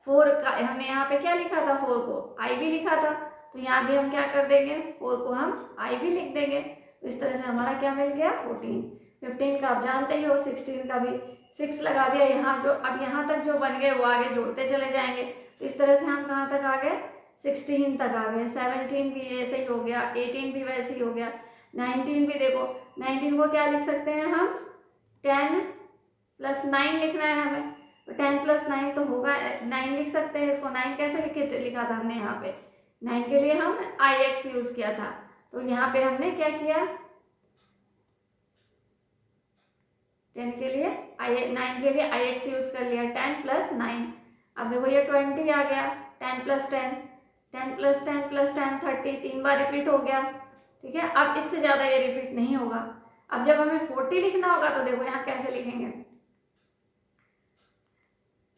4 का हमने यहाँ पे क्या लिखा था, 4 को आई भी लिखा था, तो यहाँ भी हम क्या कर देंगे, 4 को हम आई भी लिख देंगे। तो इस तरह से हमारा क्या मिल गया, 14। 15 का आप जानते ही हो, 16 का भी 6 लगा दिया यहाँ। जो अब यहाँ तक जो बन गए वो आगे जोड़ते चले जाएंगे। तो इस तरह से हम कहाँ तक आ गए, 16 तक आ गए। 17 भी ऐसे ही हो गया, 18 भी वैसे ही हो गया, 19 भी देखो। 19 को क्या लिख सकते हैं हम, 10 + 9 लिखना है हमें, तो 10 + 9 तो होगा 9 लिख सकते हैं इसको। 9 कैसे लिखा था हमने, यहाँ पे 9 के लिए हम ix यूज किया था, तो यहाँ पे हमने क्या किया, 10 के लिए 9 के लिए ix यूज कर लिया, 10 + 9। अब देखो ये 20 आ गया, 10 + 10, 10 + 10 + 10 30, 3 बार रिपीट हो गया, ठीक है। अब इससे ज़्यादा ये रिपीट नहीं होगा। अब जब हमें 40 लिखना होगा तो देखो यहाँ कैसे लिखेंगे,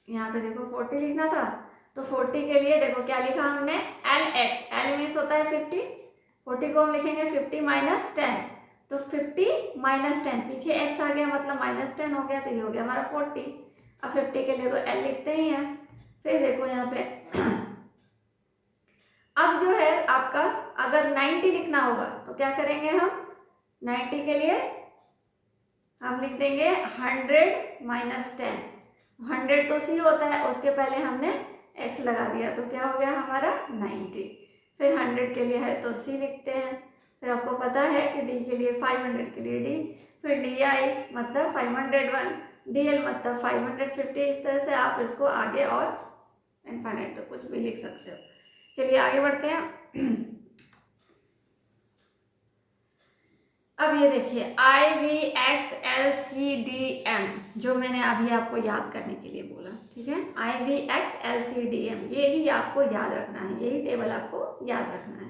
यहाँ पे देखो 40 लिखना था, तो 40 के लिए देखो क्या लिखा हमने, LX, L मीन्स होता है 50। 40 को हम लिखेंगे 50 - 10, तो 50 - 10 पीछे x आ गया मतलब -10 हो गया, तो ये हो गया हमारा 40। अब 50 के लिए तो L लिखते ही हैं। फिर देखो यहाँ पे अब जो है आपका अगर 90 लिखना होगा तो क्या करेंगे हम, 90 के लिए हम लिख देंगे 100 - 10। 100 तो C होता है, उसके पहले हमने x लगा दिया, तो क्या हो गया हमारा 90। फिर 100 के लिए है तो C लिखते हैं। फिर आपको पता है कि D के लिए 500 के लिए D, फिर DI मतलब 501, DL मतलब 550। इस तरह से आप इसको आगे और इनफाइनाइट तो कुछ भी लिख सकते हो। चलिए आगे बढ़ते हैं। अब ये देखिए IVXLCDM, जो मैंने अभी आपको याद करने के लिए बोला, ठीक है। IVXLCDM यही आपको याद रखना है, यही टेबल आपको याद रखना है,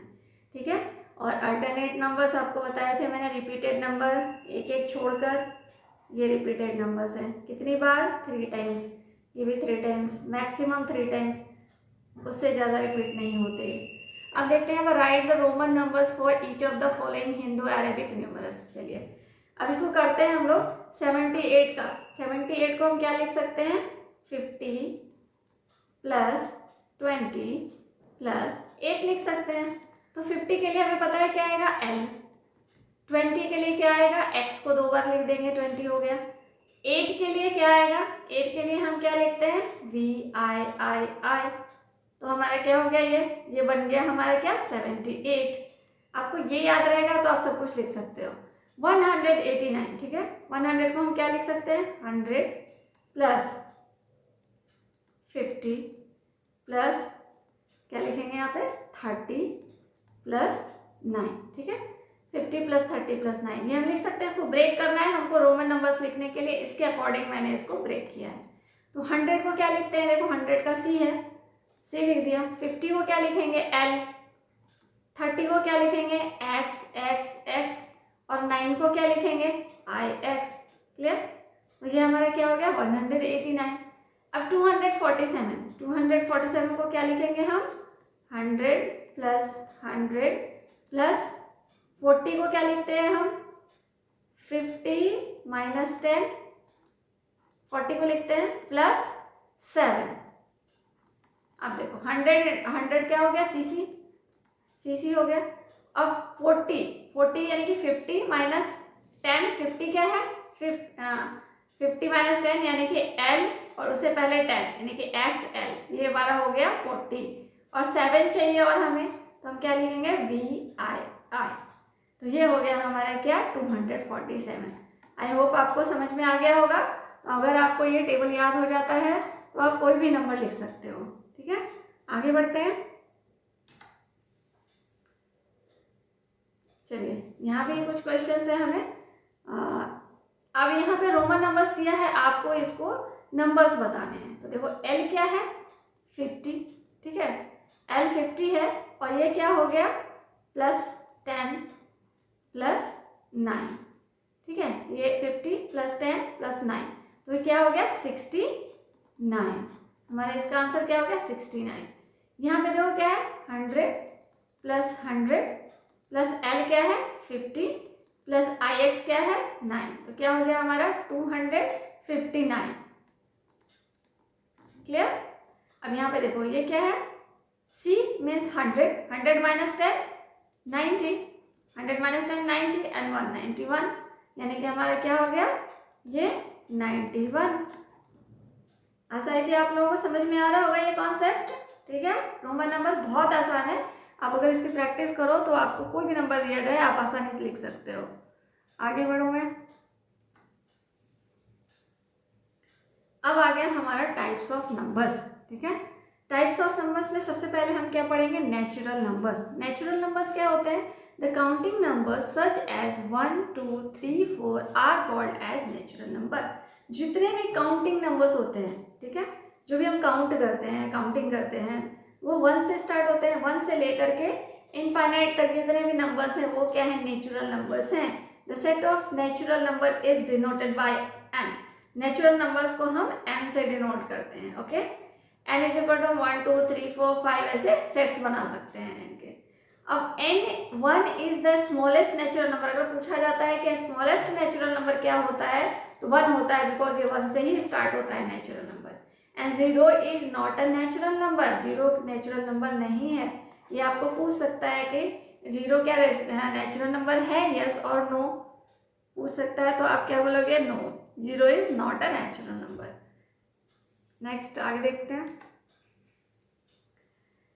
ठीक है। और अल्टरनेट नंबर्स आपको बताए थे मैंने, रिपीटेड नंबर एक एक छोड़कर, ये रिपीटेड नंबर्स हैं। कितनी बार, 3 टाइम्स, ये भी 3 टाइम्स, मैक्सिमम 3 टाइम्स, उससे ज़्यादा रिपीट नहीं होते। अब देखते हैं, right the Roman numbers for each of the following Hindu Arabic numerous. चलिए अब इसको करते हैं हम लोग 78 का। 78 को हम क्या लिख सकते हैं, 50 + 20 + 8 लिख सकते हैं। तो 50 के लिए हमें पता है क्या आएगा, L। 20 के लिए क्या आएगा, X को 2 बार लिख देंगे, 20 हो गया। 8 के लिए क्या आएगा, 8 के लिए हम क्या लिखते हैं, VIII। तो हमारा क्या हो गया, ये बन गया हमारा क्या, 78। आपको ये याद रहेगा तो आप सब कुछ लिख सकते हो। 189, ठीक है। 100 को हम क्या लिख सकते हैं, 100 + 50 + क्या लिखेंगे यहाँ पे, 30 + 9, ठीक है। 50 + 30 + 9 ये हम लिख सकते हैं। इसको ब्रेक करना है हमको रोमन नंबर्स लिखने के लिए, इसके अकॉर्डिंग मैंने इसको ब्रेक किया है। तो 100 को क्या लिखते हैं, देखो 100 का C है, C लिख दिया। 50 को क्या लिखेंगे, L। 30 को क्या लिखेंगे, X। और 9 को क्या लिखेंगे, IX। क्लियर। तो ये हमारा क्या हो गया, 189। अब 247 को क्या लिखेंगे हम, 100 + 100 + 40 को क्या लिखते हैं हम, 50 - 10, 40 को लिखते हैं +7। अब देखो 100 क्या हो गया, CC हो गया। अब 40 यानी कि 50 - 10, 50 क्या है, 50 माइनस 10 यानी कि L और उससे पहले 10 यानी कि XL, ये हमारा हो गया 40 और 7 चाहिए और हमें, तो हम क्या लिखेंगे VII। तो ये हो गया हमारा क्या 247। आई होप आपको समझ में आ गया होगा। तो अगर आपको ये टेबल याद हो जाता है तो आप कोई भी नंबर लिख सकते हो। ठीक है, आगे बढ़ते हैं। चलिए, यहाँ भी कुछ क्वेश्चंस है हमें। अब यहाँ पे रोमन नंबर्स दिया है, आपको इसको नंबर्स बताने हैं। तो देखो L क्या है 50, ठीक है, L 50 है और ये क्या हो गया +10 +9, ठीक है, ये 50 +10 +9, तो ये क्या हो गया 69। हमारा इसका आंसर क्या हो गया 69। यहाँ पे देखो क्या है 100 + 100 + L क्या है 50 + IX क्या है 9, तो क्या हो गया हमारा 259। क्लियर। अब यहाँ पे देखो ये क्या है C मीन्स 100, 100 - 10 90, 100 - 10 90 एंड 191, यानी कि हमारा क्या हो गया ये 91। आशा है कि आप लोगों को समझ में आ रहा होगा ये कॉन्सेप्ट। ठीक है, रोमन नंबर बहुत आसान है, आप अगर इसकी प्रैक्टिस करो तो आपको कोई भी नंबर दिया जाए आप आसानी से लिख सकते हो। आगे बढ़ो मैं। अब आ गया हमारा टाइप्स ऑफ नंबर्स। ठीक है, टाइप्स ऑफ नंबर्स में सबसे पहले हम क्या पढ़ेंगे नेचुरल नंबर्स। नेचुरल नंबर्स क्या होते हैं, the counting numbers such as 1 2 3 4 are called as natural number. जितने भी काउंटिंग नंबर्स होते हैं, ठीक है, जो भी हम काउंट करते हैं, काउंटिंग करते हैं, वो 1 से स्टार्ट होते हैं, 1 से लेकर के इनफाइनाइट तक जितने भी नंबर्स हैं वो क्या है नेचुरल नंबर्स हैं। The set of natural number is denoted by n। Natural numbers को हम n से डिनोट करते हैं। Okay, n is equal to 1 2 3 4 5 ऐसे सेट्स बना सकते हैं n के। अब n1 is the smallest natural number. अगर पूछा जाता है कि स्मॉलेस्ट नेचुरल नंबर क्या होता है तो 1 होता है, बिकॉज ये 1 से ही स्टार्ट होता है natural number. And 0 is not a natural number. 0 natural number नहीं है। ये आपको पूछ सकता है कि 0 क्या नेचुरल नंबर है, यस और नो पूछ सकता है, तो आप क्या बोलोगे no, 0 is not a natural number. Next आगे देखते हैं।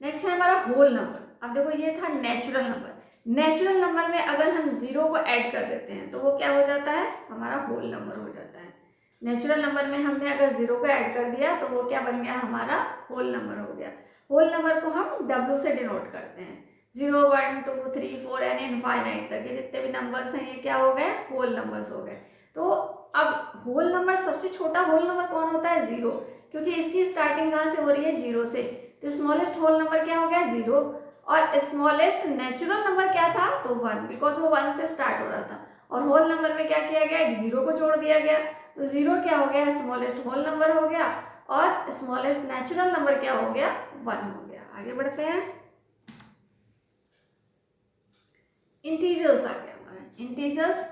नेक्स्ट है हमारा होल नंबर। अब देखो ये था नेचुरल नंबर। नेचुरल नंबर में अगर हम 0 को ऐड कर देते हैं तो वो क्या हो जाता है हमारा होल नंबर हो जाता है। नेचुरल नंबर में हमने अगर 0 को ऐड कर दिया तो वो क्या बन गया हमारा होल नंबर हो गया। होल नंबर को हम W से डिनोट करते हैं। 0 1 2 3 4 एंड इनफाइनाइट तक ये जितने भी नंबर्स हैं ये क्या हो गए होल नंबर्स हो गए। तो अब होल नंबर सबसे छोटा होल नंबर कौन होता है 0, क्योंकि इसकी स्टार्टिंग कहाँ से हो रही है 0 से। तो स्मॉलेस्ट होल नंबर क्या हो गया 0 और स्मॉलेस्ट नेचुरल नंबर क्या था तो 1, बिकॉज वो 1 से स्टार्ट हो रहा था। और होल नंबर में क्या किया गया 0 को जोड़ दिया गया, तो 0 क्या हो गया स्मॉलेस्ट होल नंबर हो गया और स्मॉलेस्ट नेचुरल नंबर क्या हो गया 1 हो गया। आगे बढ़ते हैं। इंटीजर्स आ गया हमारा। Integers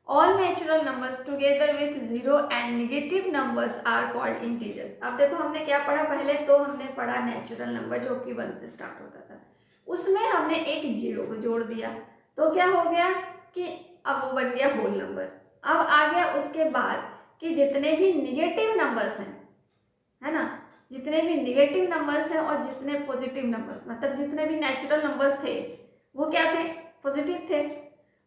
all natural numbers together with 0 and negative numbers are called integers। अब देखो हमने क्या पढ़ा, पहले तो हमने पढ़ा नेचुरल नंबर जो कि 1 से स्टार्ट होता था, उसमें हमने एक 0 को जोड़ दिया तो क्या हो गया कि अब वो बन गया होल नंबर। अब आ गया उसके बाद कि जितने भी निगेटिव नंबर्स हैं, है ना, जितने भी निगेटिव नंबर्स हैं और जितने पॉजिटिव नंबर्स, मतलब जितने भी नेचुरल नंबर्स थे वो क्या थे पॉजिटिव थे,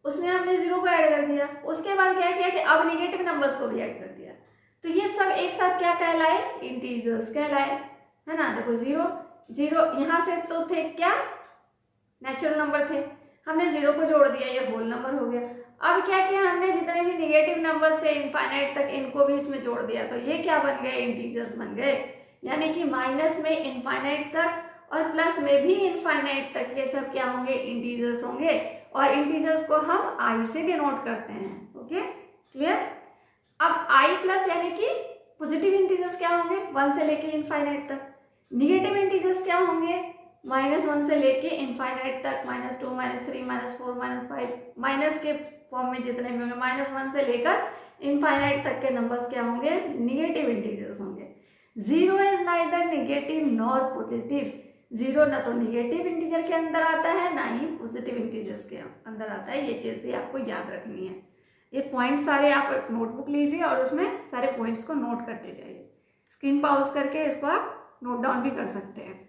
उसमें हमने 0 को ऐड कर दिया। उसके बाद क्या किया कि अब नेगेटिव नंबर्स को भी ऐड कर दिया, तो ये सब एक साथ क्या कहलाए इंटीजर्स कहलाए, है ना। देखो 0 यहाँ से तो थे क्या नेचुरल नंबर थे, हमने 0 को जोड़ दिया ये होल नंबर हो गया। अब क्या किया हमने जितने भी नेगेटिव नंबर्स थे इनफाइनाइट तक इनको भी इसमें जोड़ दिया, तो ये क्या बन गए इंटीजर्स बन गए। यानी कि माइनस में इनफाइनाइट तक और प्लस में भी इनफाइनाइट तक ये सब क्या होंगे इंटीजर्स होंगे और इंटीजर्स को हम आई से डिनोट करते हैं। Okay clear. अब आई प्लस यानी कि पॉजिटिव इंटीजर्स क्या होंगे 1 से लेके इनफाइनाइट तक, निगेटिव इंटीजर्स क्या होंगे -1 से लेके इनफाइनाइट तक, -2 -3 -4 -5 माइनस के फॉर्म में जितने भी होंगे -1 से लेकर इनफाइनाइट तक के नंबर्स क्या होंगे निगेटिव इंटीजर्स होंगे। 0 is neither negative nor positive. 0 ना तो निगेटिव इंटीजर के अंदर आता है ना ही पॉजिटिव इंटीजर्स के अंदर आता है, ये चीज़ भी आपको याद रखनी है। ये पॉइंट सारे आप नोटबुक लीजिए और उसमें सारे पॉइंट्स को नोट करते जाइए। स्क्रीन पॉज करके इसको आप नोट डाउन भी कर सकते हैं।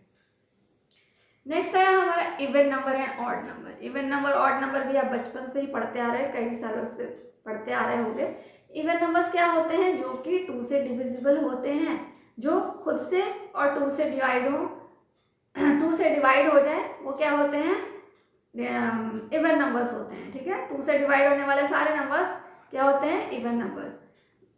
नेक्स्ट आया हमारा even number and odd number. Even number odd number भी आप बचपन से ही पढ़ते आ रहे हैं, कई सालों से पढ़ते आ रहे होंगे। इवन नंबर्स क्या होते हैं? जो कि 2 से डिविजिबल होते हैं, जो खुद से और 2 से डिवाइड हो जाए, वो क्या होते हैं? इवन नंबर्स होते हैं। ठीक है, 2 से डिवाइड होने वाले सारे नंबर्स क्या होते हैं? Even number.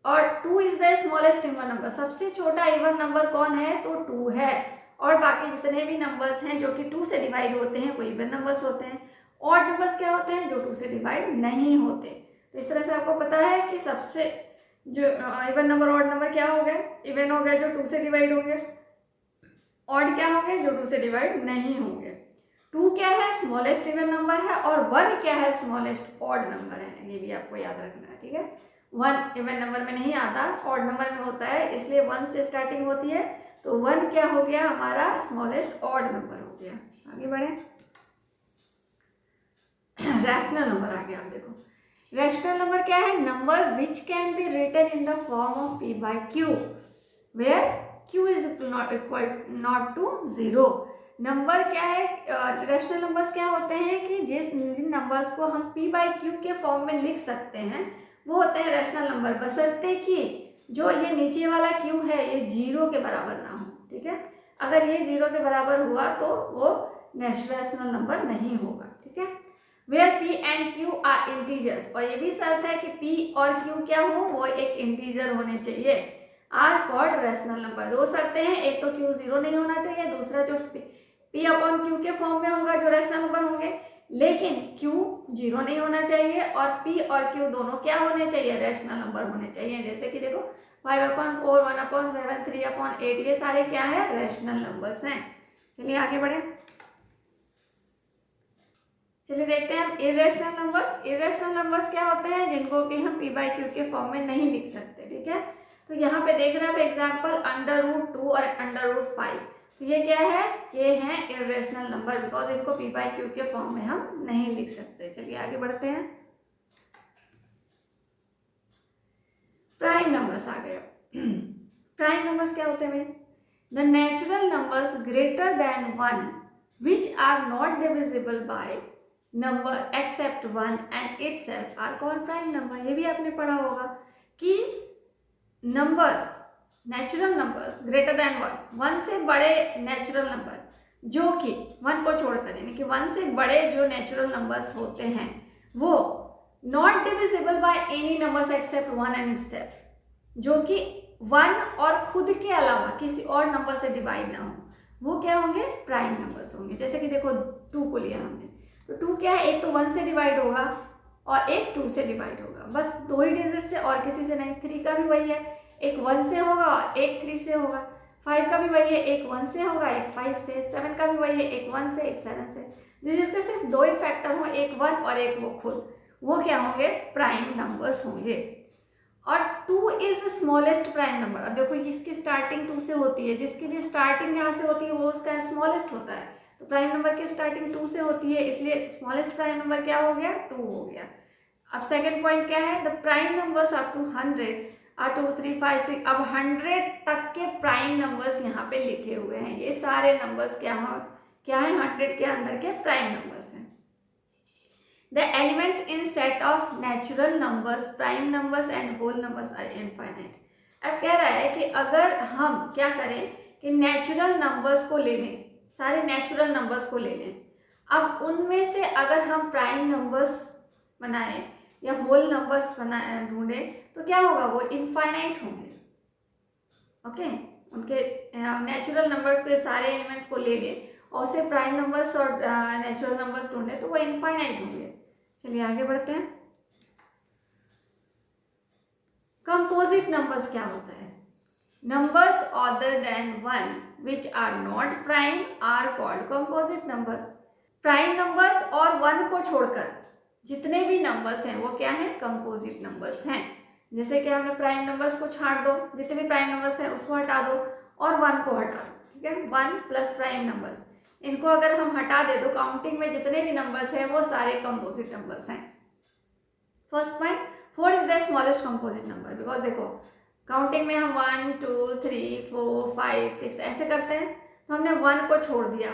और 2 is the smallest even number. सबसे छोटा इवन नंबर कौन है? तो 2 है। और बाकी जितने भी नंबर्स हैं जो कि 2 से डिवाइड होते हैं वो इवन नंबर्स होते हैं। ऑड नंबर्स क्या होते हैं? जो 2 से डिवाइड नहीं होते। तो इस तरह से आपको पता है कि सबसे जो इवन नंबर ऑड नंबर क्या हो गए? इवन हो गए जो 2 से डिवाइड होंगे, ऑड क्या होंगे? जो 2 से डिवाइड नहीं होंगे। 2 क्या है? स्मॉलेस्ट इवन नंबर है। और 1 क्या है? स्मॉलेस्ट ऑड नंबर है। ये भी आपको याद रखना है। ठीक है, 1 इवन नंबर में नहीं आता, ऑड नंबर में होता है, इसलिए 1 से स्टार्टिंग होती है। तो 1 क्या हो गया? हमारा स्मॉलेस्ट ऑड नंबर हो गया। आगे बढ़े, रैशनल नंबर आ गया। आप देखो, रैशनल नंबर क्या है? Number which can be written in the form of p by q where q is not to 0। Number क्या है? रैशनल नंबर्स क्या होते हैं कि जिन नंबर्स को हम p by q के फॉर्म में लिख सकते हैं वो होते हैं रैशनल नंबर, बशर्ते कि जो ये नीचे वाला q है ये 0 के बराबर ना हो। ठीक है, अगर ये 0 के बराबर हुआ तो वो रैशनल नंबर नहीं होगा। ठीक है, where p and q are integers. और ये भी शर्त है कि p और q क्या हो? वो एक इंटीजर होने चाहिए। Are called rational number. 2 शर्तें हैं, एक तो q 0 नहीं होना चाहिए, दूसरा जो p अपॉन q के फॉर्म में होगा जो रैशनल नंबर होंगे, लेकिन q 0 नहीं होना चाहिए और p और q दोनों क्या होने चाहिए? रैशनल नंबर होने चाहिए। जैसे कि देखो 5/4, 1/7, 3/8, ये सारे क्या है? रैशनल नंबर्स हैं। चलिए आगे बढ़े, चलिए देखते हैं हम इरेशनल नंबर्स। इरेशनल नंबर्स क्या होते हैं? जिनको कि हम p by q के फॉर्म में नहीं लिख सकते। ठीक है, तो यहाँ पे देख रहे हैं एग्जाम्पल √2 और √5। तो ये क्या है? ये है इरेशनल नंबर, बिकॉज इनको p by q के फॉर्म में हम नहीं लिख सकते। चलिए आगे बढ़ते हैं, प्राइम नंबर्स आ गए। प्राइम नंबर्स क्या होते हैं भाई? The natural numbers greater than 1 which are not divisible by number except 1 and itself are called prime number. ये भी आपने पढ़ा होगा कि numbers, natural numbers greater than 1 से बड़े नेचुरल नंबर, जो कि 1 को छोड़कर, यानी कि 1 से बड़े जो नेचुरल नंबर्स होते हैं वो not divisible by any numbers accept 1 and itself, जो कि 1 और खुद के अलावा किसी और नंबर से डिवाइड ना हो, वो क्या होंगे? प्राइम नंबर्स होंगे। जैसे कि देखो 2 को लिया हमने, तो 2 क्या है? एक तो 1 से डिवाइड होगा और एक 2 से डिवाइड होगा, बस 2 ही डिजिट से और किसी से नहीं। 3 का भी वही है, एक 1 से होगा और एक 3 से होगा। 5 का भी वही है, एक 1 से होगा एक 5 से। 7 का भी वही है, एक 1 से एक 7 से। जिसके सिर्फ 2 ही फैक्टर हो, एक 1 और एक वो खुद, वो क्या होंगे? प्राइम नंबर्स होंगे। और 2 is the smallest prime number. अब देखो इसकी स्टार्टिंग 2 से होती है, जिसकी भी स्टार्टिंग यहाँ से होती है वो उसका स्मॉलेस्ट होता है। तो प्राइम नंबर की स्टार्टिंग 2 से होती है, इसलिए स्मॉलेस्ट प्राइम नंबर क्या हो गया? 2 हो गया। अब सेकंड पॉइंट क्या है? The prime numbers up to 100 are 2, 3, 5, 6। अब 100 तक के प्राइम नंबर्स यहाँ पे लिखे हुए हैं। ये सारे नंबर्स क्या है? 100 के अंदर के प्राइम नंबर्स हैं। The elements in set of natural numbers, prime numbers and whole numbers are infinite. अब कह रहा है कि अगर हम क्या करें कि नेचुरल नंबर्स को ले लें, सारे नेचुरल नंबर्स को ले लें, अब उनमें से अगर हम प्राइम नंबर्स बनाएं या होल नंबर्स ढूंढें तो क्या होगा? वो इनफाइनाइट होंगे। ओके, उनके नेचुरल नंबर के सारे एलिमेंट्स को ले लें और उसे प्राइम नंबर्स और नेचुरल नंबर्स ढूंढें तो वो इनफाइनाइट होंगे। चलिए आगे बढ़ते हैं। कंपोजिट नंबर्स क्या होता है? Numbers other than 1 which are not prime are called composite numbers. Prime numbers और 1 को छोड़कर जितने भी नंबर्स हैं वो क्या है? कंपोजिट नंबर्स हैं। जैसे कि हमने प्राइम नंबर्स को छाड़ दो, जितने भी प्राइम नंबर्स हैं उसको हटा दो और 1 को हटा दो। ठीक है, 1 प्लस प्राइम नंबर्स, इनको अगर हम हटा दे तो काउंटिंग में जितने भी नंबर्स हैं वो सारे कंपोजिट नंबर्स हैं। First point, 4 is the smallest composite number. Because देखो काउंटिंग में हम 1 2 3 4 5 6 ऐसे करते हैं, तो हमने 1 को छोड़ दिया।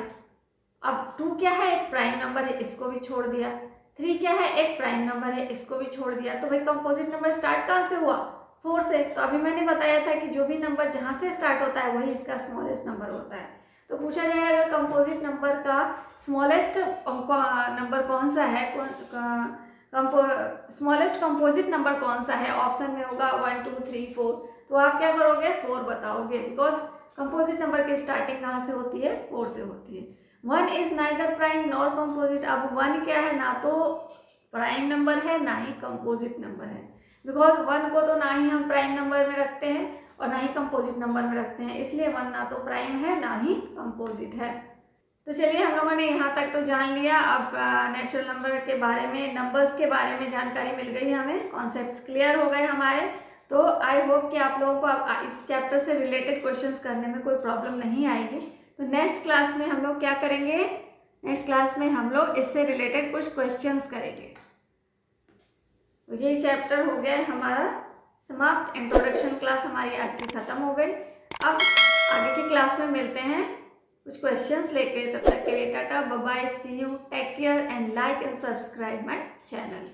अब 2 क्या है, एक प्राइम नंबर है, इसको भी छोड़ दिया। 3 क्या है, एक प्राइम नंबर है, इसको भी छोड़ दिया। तो भाई कंपोजिट नंबर स्टार्ट कहाँ से हुआ, 4 से। तो अभी मैंने बताया था कि जो भी नंबर जहाँ से स्टार्ट होता है वही इसका स्मॉलेस्ट नंबर होता है। तो पूछा जाएगा कंपोजिट नंबर का स्मॉलेस्ट नंबर कौन सा है, स्मॉलेस्ट कंपोजिट नंबर कौन सा है, ऑप्शन में होगा 1 2 3 4। तो आप क्या करोगे, 4 बताओगे, बिकॉज कंपोजिट नंबर की स्टार्टिंग कहाँ से होती है, 4 से होती है। 1 is neither prime nor composite. अब 1 क्या है, ना तो प्राइम नंबर है ना ही कंपोजिट नंबर है। बिकॉज 1 को तो ना ही हम प्राइम नंबर में रखते हैं और ना ही कंपोजिट नंबर में रखते हैं, इसलिए 1 ना तो प्राइम है ना ही कंपोजिट है। तो चलिए हम लोगों ने यहाँ तक तो जान लिया। अब नेचुरल नंबर के बारे में, नंबर्स के बारे में जानकारी मिल गई हमें, कॉन्सेप्ट्स क्लियर हो गए हमारे। तो आई होप कि आप लोगों को इस चैप्टर से रिलेटेड क्वेश्चंस करने में कोई प्रॉब्लम नहीं आएगी। तो नेक्स्ट क्लास में हम लोग क्या करेंगे, नेक्स्ट क्लास में हम लोग इससे रिलेटेड कुछ क्वेश्चंस करेंगे। तो ये चैप्टर हो गया हमारा समाप्त। इंट्रोडक्शन क्लास हमारी आज की खत्म हो गई। अब आगे की क्लास में मिलते हैं कुछ क्वेश्चंस लेके। तब तक के लिए tata bye bye, see you, take care and like and subscribe my channel.